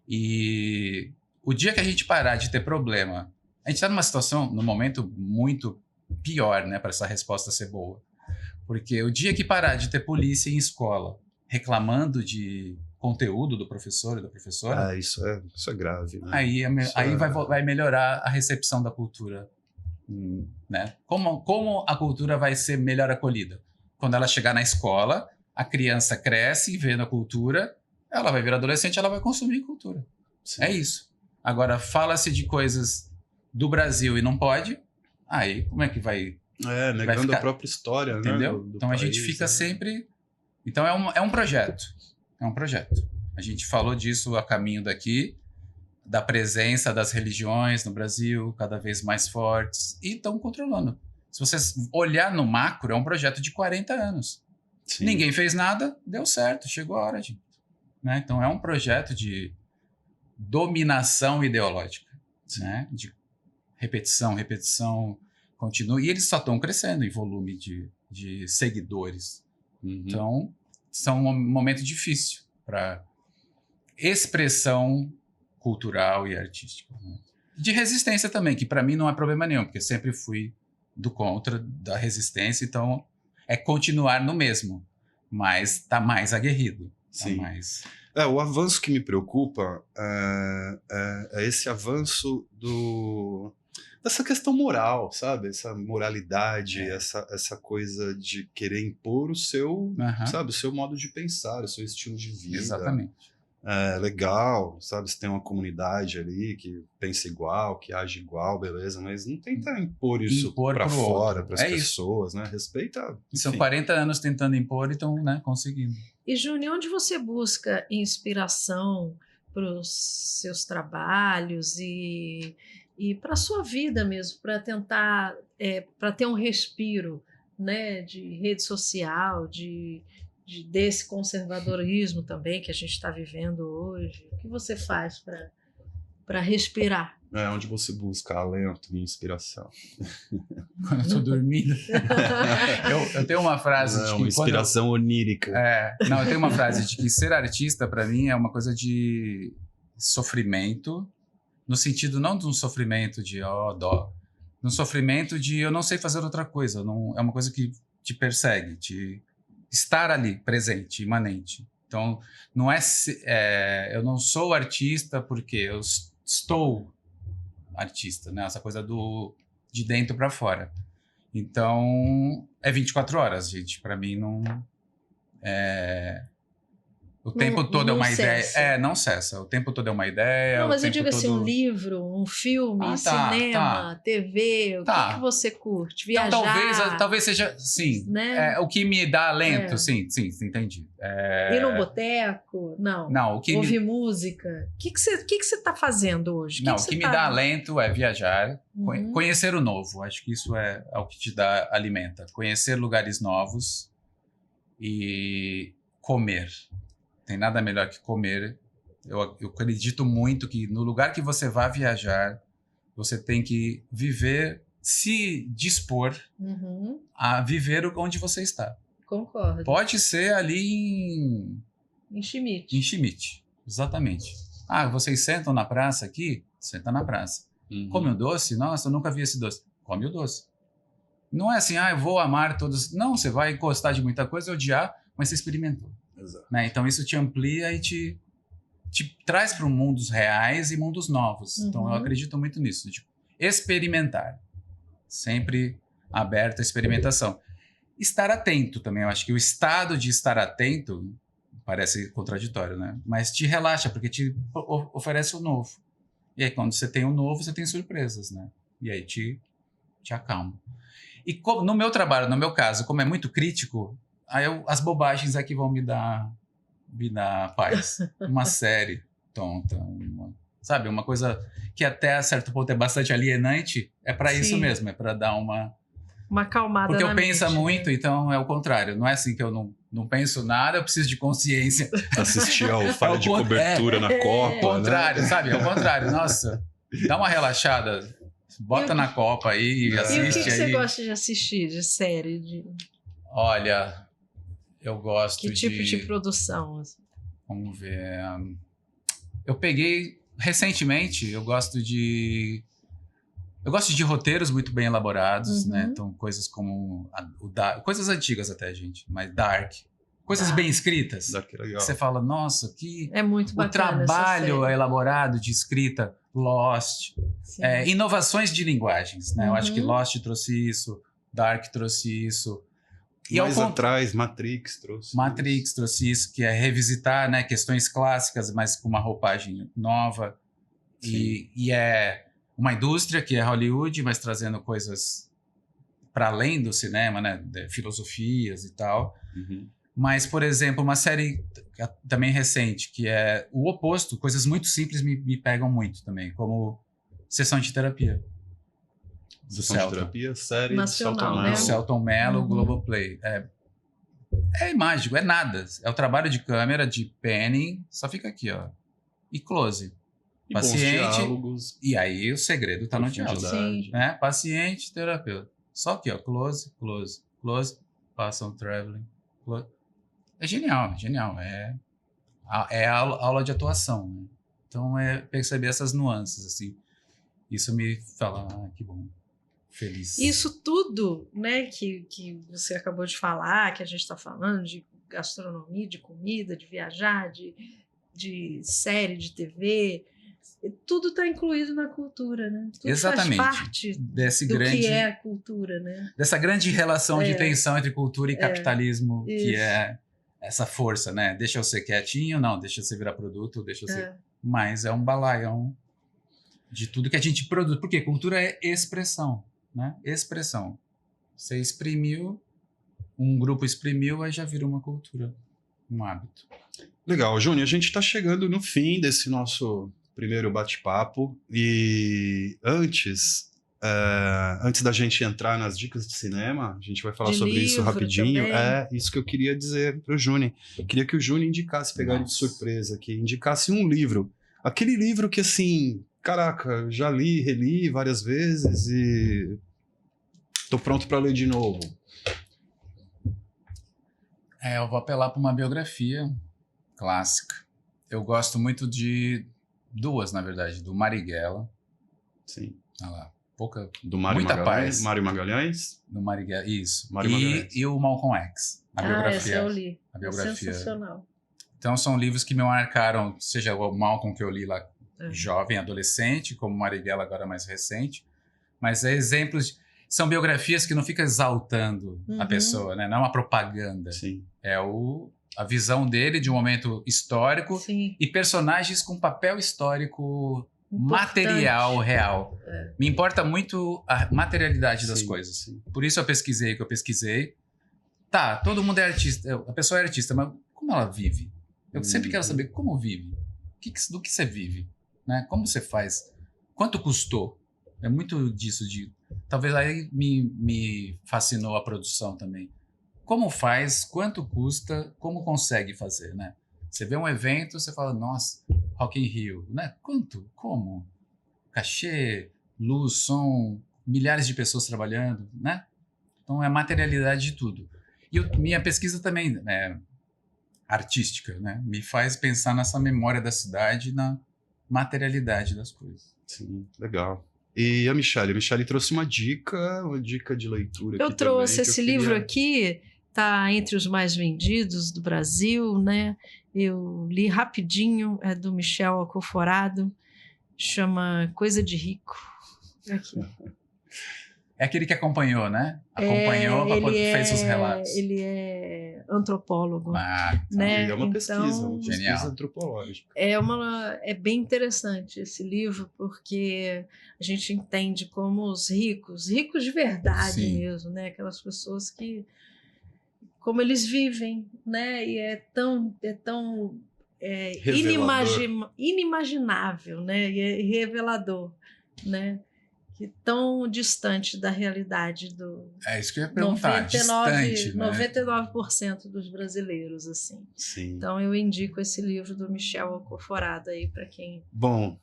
S3: E o dia que a gente parar de ter problema... A gente está numa situação, num momento muito pior, né? Para essa resposta ser boa. Porque o dia que parar de ter polícia em escola reclamando de conteúdo do professor e da professora,
S1: isso é grave, né?
S3: aí vai melhorar a recepção da cultura. Né? Como a cultura vai ser melhor acolhida? Quando ela chegar na escola, a criança cresce vendo a cultura, ela vai vir adolescente, ela vai consumir cultura. Sim. É isso. Agora, fala-se de coisas do Brasil e não pode, aí como é que vai...
S1: negando a própria história,
S3: entendeu?
S1: né? Do
S3: então
S1: país,
S3: a gente fica sempre... Então é um projeto. É um projeto. A gente falou disso a caminho daqui, da presença das religiões no Brasil, cada vez mais fortes, e estão controlando. Se você olhar no macro, é um projeto de 40 anos. Sim. Ninguém fez nada, deu certo, chegou a hora de... Né? Então é um projeto de dominação ideológica, né? De repetição, continua, e eles só estão crescendo em volume de seguidores. Então, são um momento difícil para expressão cultural e artística. Né? De resistência também, que para mim não é problema nenhum, porque sempre fui do contra da resistência, então é continuar no mesmo, mas está mais aguerrido.
S1: Sim.
S3: Tá mais...
S1: O avanço que me preocupa é esse avanço dessa questão moral, sabe? Essa moralidade, essa coisa de querer impor o seu, sabe? O seu modo de pensar, o seu estilo de vida.
S3: Exatamente.
S1: Legal, sabe? Você tem uma comunidade ali que pensa igual, que age igual, beleza, mas não tenta impor isso para fora, para as pessoas, né? Respeita. Enfim.
S3: São 40 anos tentando impor e estão, né, conseguindo.
S2: E, Júnior, onde você busca inspiração para os seus trabalhos e para a sua vida mesmo, para tentar, para ter um respiro, né, de rede social, desse conservadorismo também que a gente está vivendo hoje? O que você faz para respirar?
S1: Onde você busca alento e inspiração?
S3: Quando eu estou dormindo. eu tenho uma frase de que...
S1: Uma inspiração onírica.
S3: Eu tenho uma frase de que ser artista, para mim, é uma coisa de sofrimento, no sentido não de um sofrimento de dó, no sofrimento de eu não sei fazer outra coisa. Não, é uma coisa que te persegue, estar ali, presente, imanente. Então, não eu não sou artista porque eu estou artista, né? Essa coisa de dentro para fora. Então, é 24 horas, gente. Para mim, não... O tempo todo é uma ideia. Não cessa. O tempo todo é uma ideia.
S2: Não, mas eu digo assim, um livro, um filme, cinema, TV, o que você curte? Viajar?
S3: Então, talvez seja, sim.
S2: Né?
S3: O que me dá alento, sim, entendi.
S2: Ir no boteco? Não. Ouvir música? O que você está fazendo hoje?
S3: O que me dá alento é viajar, conhecer o novo. Acho que isso é o que te alimenta. Conhecer lugares novos e comer. Tem nada melhor que comer. Eu acredito muito que no lugar que você vai viajar, você tem que se dispor a viver onde você está.
S2: Concordo.
S3: Pode ser ali
S2: em Schmidt.
S3: Em Schmidt, exatamente. Vocês sentam na praça aqui? Senta na praça. Come um doce? Nossa, eu nunca vi esse doce. Come o doce. Não é assim, eu vou amar todos. Não, você vai gostar de muita coisa, odiar, mas você experimentou. Né? Então isso te amplia e te traz para mundos reais e mundos novos. Então eu acredito muito nisso, experimentar, sempre aberto à experimentação. Estar atento também, eu acho que o estado de estar atento parece contraditório, né? Mas te relaxa porque te oferece o novo. E aí quando você tem o novo, você tem surpresas, né? E aí te acalma. E no meu trabalho, no meu caso, como é muito crítico, as bobagens é que vão me dar paz. Uma série tonta, sabe? Uma coisa que até a certo ponto é bastante alienante, é para isso mesmo, é para dar uma
S2: acalmada.
S3: Porque eu penso
S2: mente,
S3: muito, então é o contrário. Não é assim que eu não penso nada, eu preciso de consciência.
S1: Assistir ao falha de cobertura na Copa.
S3: É o contrário, sabe? É o contrário. Nossa, dá uma relaxada. Bota na Copa aí e assiste.
S2: E o que você gosta de assistir, de série?
S3: Olha... Eu gosto
S2: que tipo de produção?
S3: Vamos ver. Eu peguei recentemente. Eu gosto de roteiros muito bem elaborados, né? Então coisas como coisas antigas até, gente, mas Dark, Coisas bem escritas.
S1: Que legal.
S3: Você fala, nossa, que...
S2: É muito bacana.
S3: O trabalho elaborado de escrita, Lost. Inovações de linguagens, né? Eu acho que Lost trouxe isso, Dark trouxe isso.
S1: E mais atrás, Matrix trouxe isso, que é revisitar, né, questões clássicas, mas com uma roupagem nova.
S3: E é uma indústria que é Hollywood, mas trazendo coisas para além do cinema, né, de filosofias e tal. Mas, por exemplo, uma série também recente, que é o oposto, coisas muito simples me pegam muito também, como Sessão de Terapia.
S1: Sessão de Terapia, série
S2: nacional,
S1: do
S2: né?
S3: Selton Mello, Globoplay. É mágico, é nada. É o trabalho de câmera, de panning, só fica aqui, ó. E close.
S1: E
S3: paciente.
S1: Bons diálogos.
S3: E aí o segredo tá no diálogo.
S2: Sim.
S3: Né? Paciente, terapeuta. Só aqui, ó. Close, close, close. Passam traveling. Close. É genial, genial. É a aula de atuação, né? Então, perceber essas nuances, assim. Isso me fala, que bom. Feliz.
S2: Isso tudo, né, que você acabou de falar, que a gente está falando de gastronomia, de comida, de viajar, de série, de TV, tudo está incluído na cultura, né? Tudo
S3: Exatamente.
S2: Faz parte que é a cultura, né?
S3: Dessa grande relação de tensão entre cultura e capitalismo, que é essa força, né? Deixa eu ser quietinho, não, deixa você virar produto, deixa eu ser... Mas é um balaião de tudo que a gente produz. Porque cultura é expressão. Né? Expressão. Você exprimiu, um grupo exprimiu, aí já virou uma cultura, um hábito.
S1: Legal, Júnior, a gente está chegando no fim desse nosso primeiro bate-papo e antes da gente entrar nas dicas de cinema, a gente vai falar sobre isso rapidinho.
S2: Também.
S1: É isso que eu queria dizer para o Júnior. Eu queria que o Júnior indicasse, pegar ele de surpresa aqui, indicasse um livro. Aquele livro que, assim... Caraca, já li, reli várias vezes e tô pronto para ler de novo.
S3: Eu vou apelar para uma biografia clássica. Eu gosto muito de duas, na verdade, do Marighella.
S1: Sim.
S3: Olha lá,
S1: do Mário
S3: muita
S1: Magalhães.
S3: paz.
S1: Mário Magalhães?
S3: Do Marighella, isso.
S1: Mário Magalhães.
S3: E o Malcolm X, a biografia.
S2: Essa eu li.
S3: A biografia.
S2: Sensacional.
S3: Então são livros que me marcaram, seja o Malcolm que eu li lá jovem, adolescente, como Marighella agora mais recente, mas exemplos, são biografias que não ficam exaltando a pessoa, né? Não é uma propaganda.
S1: Sim.
S3: É a visão dele de um momento histórico.
S2: Sim.
S3: E personagens com papel histórico
S2: importante.
S3: Material, real. Me importa muito a materialidade das coisas.
S1: Sim.
S3: Por isso eu pesquisei o que eu pesquisei. Tá, todo mundo é artista, a pessoa é artista, mas como ela vive? Eu sempre quero saber como vive. Do que você vive? Né? Como você faz? Quanto custou? É muito disso talvez aí me fascinou a produção também. Como faz? Quanto custa? Como consegue fazer, né? Você vê um evento, você fala, nossa, Rock in Rio, né? Quanto? Como? Cachê, luz, som, milhares de pessoas trabalhando, né? Então é materialidade de tudo. E minha pesquisa também artística, né? Me faz pensar nessa memória da cidade, na materialidade das coisas.
S1: Sim, legal. E a Michelle? A Michelle trouxe uma dica de leitura.
S2: Eu
S1: aqui
S2: trouxe
S1: também,
S2: esse livro aqui, está entre os mais vendidos do Brasil, né? Eu li rapidinho, é do Michel Alcoforado, chama Coisa de Rico. Aqui.
S3: É aquele que acompanhou, né? Acompanhou, fez os relatos.
S2: Ele é antropólogo.
S3: Então,
S2: né?
S1: É uma pesquisa
S3: genial.
S1: Antropológica.
S2: É bem interessante esse livro, porque a gente entende como os ricos de verdade mesmo, né? Aquelas pessoas que... como eles vivem, né? E é tão inimaginável, né? E é revelador, né? Que tão distante da realidade do...
S3: É isso que eu ia perguntar,
S2: 99% dos brasileiros, assim.
S1: Sim.
S2: Então eu indico esse livro do Michel Alcoforado aí para quem...
S1: Bom,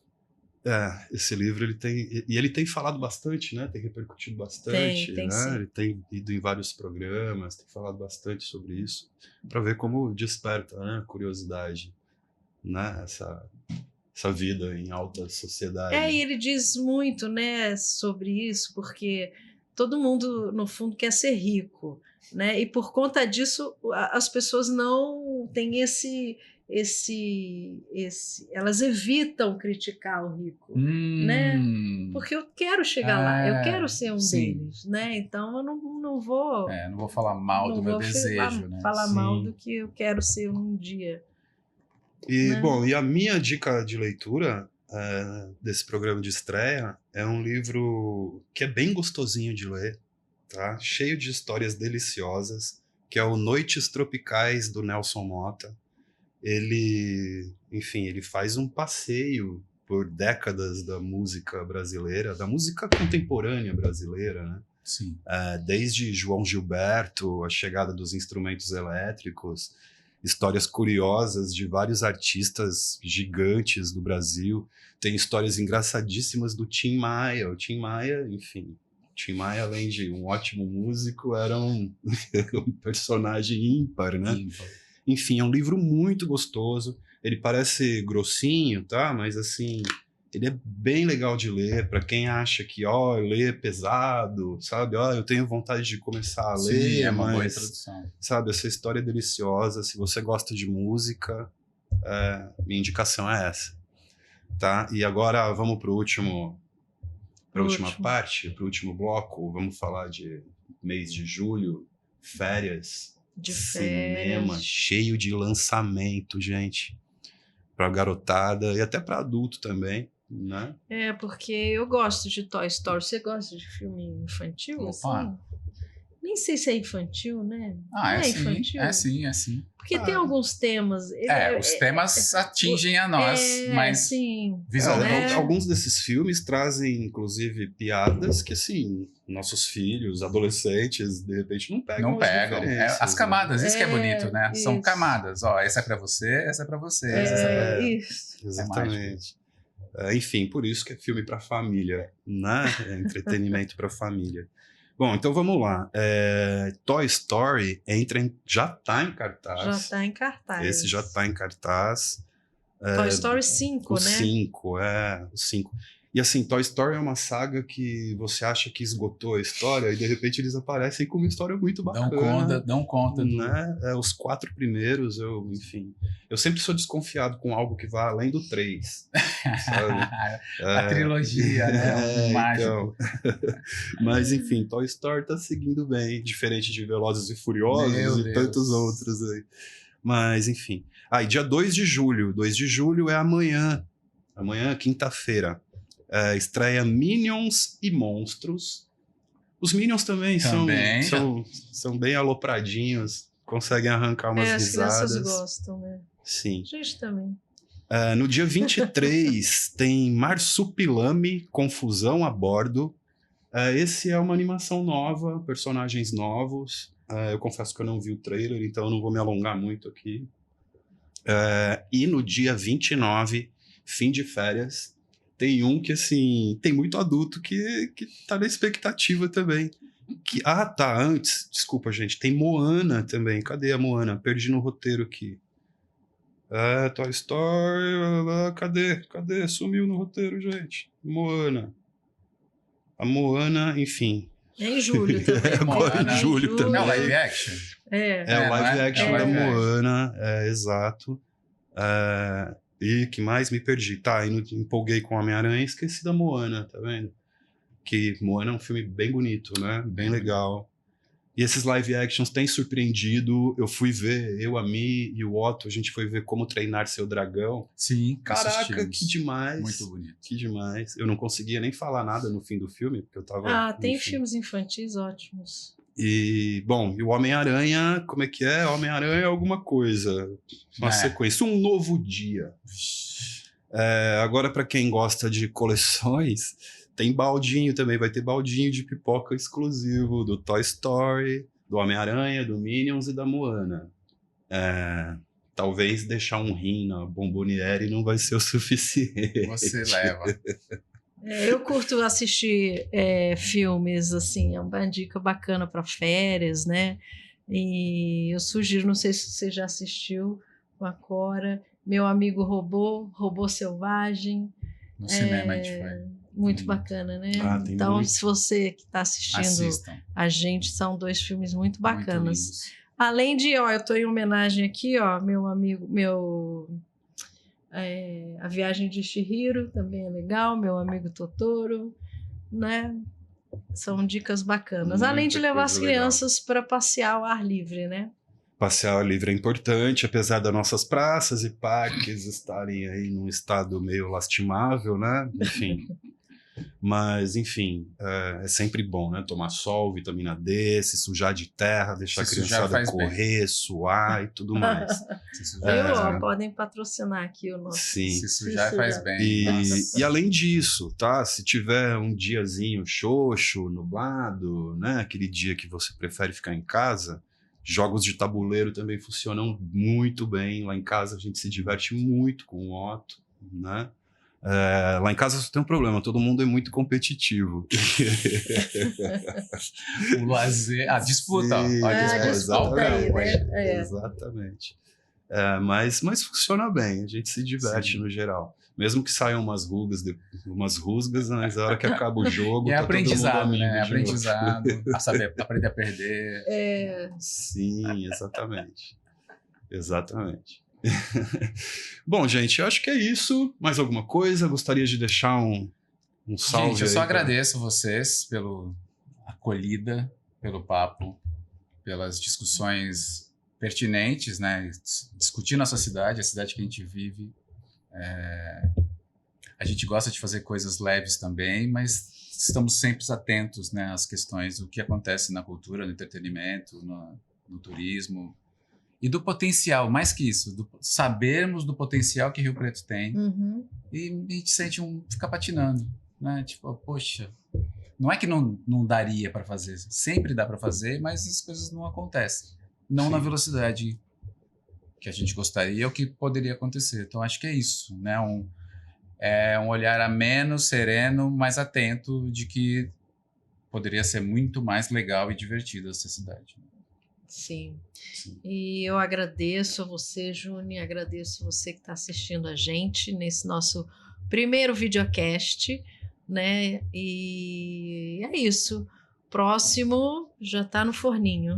S1: esse livro ele tem falado bastante, né? Tem repercutido bastante,
S2: tem
S1: né?
S2: sim.
S1: Ele tem ido em vários programas, tem falado bastante sobre isso, para ver como desperta, né? Curiosidade, né? Essa vida em alta sociedade.
S2: E ele diz muito, né, sobre isso, porque todo mundo, no fundo, quer ser rico, né? E por conta disso, as pessoas não têm elas evitam criticar o rico, né? Porque eu quero chegar lá, eu quero ser um deles, né? Então eu não vou...
S3: não vou falar mal do meu desejo, né?
S2: Falar mal do que eu quero ser um dia.
S1: E,
S2: né?
S1: bom, e a minha dica de leitura desse programa de estreia é um livro que é bem gostosinho de ler, tá? Cheio de histórias deliciosas, que é o Noites Tropicais, do Nelson Motta. Ele, enfim, ele faz um passeio por décadas da música brasileira, da música contemporânea brasileira, né?
S3: Sim.
S1: Desde João Gilberto, a chegada dos instrumentos elétricos, histórias curiosas de vários artistas gigantes do Brasil. Tem histórias engraçadíssimas do Tim Maia. O Tim Maia, enfim, Tim Maia, além de um ótimo músico, era um personagem ímpar, né? Enfim, é um livro muito gostoso. Ele parece grossinho, tá? Mas, assim, ele é bem legal de ler para quem acha que, ler é pesado, sabe? Eu tenho vontade de começar a ler.
S3: Sim, é uma boa introdução.
S1: Sabe, essa história é deliciosa. Se você gosta de música, minha indicação é essa, tá? E agora vamos para a última parte, para o último bloco. Vamos falar de mês de julho, férias.
S2: De
S1: cinema
S2: férias.
S1: cheio de lançamento, gente, para garotada e até para adulto também, né?
S2: Porque eu gosto de Toy Story. Você gosta de filme infantil?
S3: Opa.
S2: Assim? Nem sei se é infantil, né?
S3: É
S2: infantil?
S3: É sim.
S2: Porque tem alguns temas...
S3: Os temas atingem a nós, mas
S2: sim,
S3: visualmente...
S1: Alguns desses filmes trazem, inclusive, piadas que, assim, nossos filhos, adolescentes, de repente, não pegam.
S3: Não pegam. As camadas, isso que é bonito, né?
S2: Isso.
S3: São camadas. Essa é pra você, essa é pra você. Essa é pra...
S2: Isso.
S1: Exatamente. Enfim, por isso que é filme para família, né? Entretenimento para família. Bom, então vamos lá. Toy Story já está em cartaz.
S2: Já está em cartaz.
S1: Esse já está em cartaz.
S2: Toy Story 5, né?
S1: O 5. E assim, Toy Story é uma saga que você acha que esgotou a história e de repente eles aparecem com uma história muito bacana.
S3: Não conta.
S1: Né? Os 4 primeiros, enfim. Eu sempre sou desconfiado com algo que vai além do 3. Sabe?
S3: A trilogia, né? Mágico.
S1: Então. Mas enfim, Toy Story tá seguindo bem, diferente de Velozes e Furiosos e tantos outros aí. Mas enfim. E dia 2 de julho. 2 de julho é amanhã. Amanhã, quinta-feira. Estreia Minions e Monstros. Os Minions também. São bem alopradinhos, conseguem arrancar umas risadas.
S2: As crianças gostam, né?
S1: Sim.
S2: A gente também.
S1: No dia 23 tem Marsupilame, Confusão a Bordo. Esse é uma animação nova, personagens novos. Eu confesso que eu não vi o trailer, então eu não vou me alongar muito aqui. E no dia 29, fim de férias, tem um que, assim, tem muito adulto que tá na expectativa também. Antes, desculpa, gente, tem Moana também. Cadê a Moana? Perdi no roteiro aqui. Toy Story, cadê? Sumiu no roteiro, gente. Moana. A Moana, enfim.
S2: É em julho também.
S1: Agora em julho também.
S3: Não, live action.
S1: O live action da Moana, exato. E que mais? Me perdi. Empolguei com Homem-Aranha e esqueci da Moana, tá vendo? Que Moana é um filme bem bonito, né? Bem legal. E esses live actions têm surpreendido. Eu fui ver, a Mi e o Otto, a gente foi ver Como Treinar Seu Dragão.
S3: Sim,
S1: caraca, que demais.
S3: Muito bonito.
S1: Que demais. Eu não conseguia nem falar nada no fim do filme, porque eu tava...
S2: tem filmes infantis ótimos.
S1: E, bom, e o Homem-Aranha, como é que é? Homem-Aranha é alguma coisa. Uma sequência, um novo dia. Agora, para quem gosta de coleções, tem baldinho também. Vai ter baldinho de pipoca exclusivo do Toy Story, do Homem-Aranha, do Minions e da Moana. Talvez deixar um rim na Bomboniere não vai ser o suficiente.
S3: Você leva.
S2: Eu curto assistir filmes, assim, é uma dica bacana para férias, né? E eu sugiro, não sei se você já assistiu com a Cora, Meu Amigo Robô Selvagem.
S3: No cinema a gente foi.
S2: Muito bacana, né?
S1: Tem
S2: então,
S1: muito.
S2: se você que está assistindo
S3: Assistam.
S2: a gente, são 2 filmes muito bacanas.
S3: Muito lindos.
S2: Além de, eu estou em homenagem aqui, meu amigo, A Viagem de Chihiro também é legal, meu amigo Totoro, né? São dicas bacanas. Além de levar as crianças para passear ao ar livre, né?
S1: Passear ao ar livre é importante, apesar das nossas praças e parques estarem aí num estado meio lastimável, né? Enfim. Mas, enfim, é sempre bom, né? Tomar sol, vitamina D, se sujar de terra, deixar a criançada correr, suar e tudo mais.
S2: Podem patrocinar aqui o nosso.
S1: Sim.
S3: Se sujar faz bem.
S1: E além disso, tá? Se tiver um diazinho xoxo, nublado, né? Aquele dia que você prefere ficar em casa, jogos de tabuleiro também funcionam muito bem. Lá em casa a gente se diverte muito com o Otto, né? Lá em casa só tem um problema, todo mundo é muito competitivo.
S3: O lazer, a disputa.
S2: Sim, a disputa aí, né?
S1: Exatamente. Mas funciona bem, a gente se diverte no geral. Mesmo que saiam umas rusgas, mas na hora que acaba o jogo.
S3: E é
S1: tá
S3: aprendizado,
S1: todo mundo
S3: né? É aprendizado, a saber aprender a perder.
S1: Sim, exatamente. Exatamente. Bom, gente, eu acho que é isso. Mais alguma coisa? Gostaria de deixar um salve.
S3: Gente, eu só agradeço vocês pela acolhida, pelo papo, pelas discussões pertinentes, né? Discutir nossa cidade, a cidade que a gente vive. A gente gosta de fazer coisas leves também, mas estamos sempre atentos, né, às questões do que acontece na cultura, no entretenimento, no turismo. E do potencial, mais que isso, sabermos do potencial que Rio Preto tem. E a gente sente ficar patinando, né? Tipo, poxa, não é que não daria para fazer, sempre dá para fazer, mas as coisas não acontecem. Não na velocidade que a gente gostaria ou que poderia acontecer. Então, acho que é isso, né? Um olhar ameno, sereno, mais atento de que poderia ser muito mais legal e divertido essa cidade.
S2: Sim. E eu agradeço a você, Juni, agradeço você que está assistindo a gente nesse nosso primeiro videocast, né? E é isso. Próximo já está no forninho.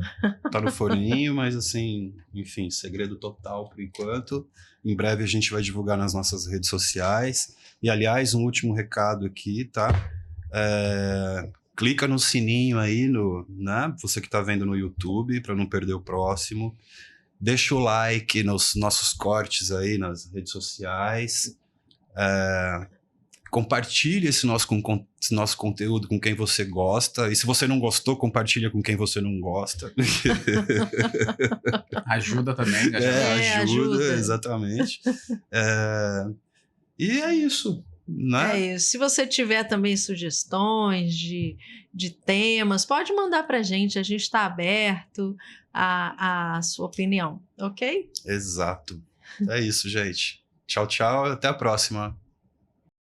S1: Tá no forninho, mas assim, enfim, segredo total por enquanto. Em breve a gente vai divulgar nas nossas redes sociais. E, aliás, um último recado aqui, tá? Clica no sininho aí, né? Você que está vendo no YouTube, para não perder o próximo. Deixa o like nos nossos cortes aí nas redes sociais. Compartilhe esse nosso conteúdo com quem você gosta. E se você não gostou, compartilha com quem você não gosta.
S3: Ajuda também.
S1: Ajuda, exatamente. E é isso. Né?
S2: É isso. Se você tiver também sugestões de temas, pode mandar para a gente está aberto à sua opinião, ok?
S1: Exato. É isso, gente. Tchau, tchau. Até a próxima.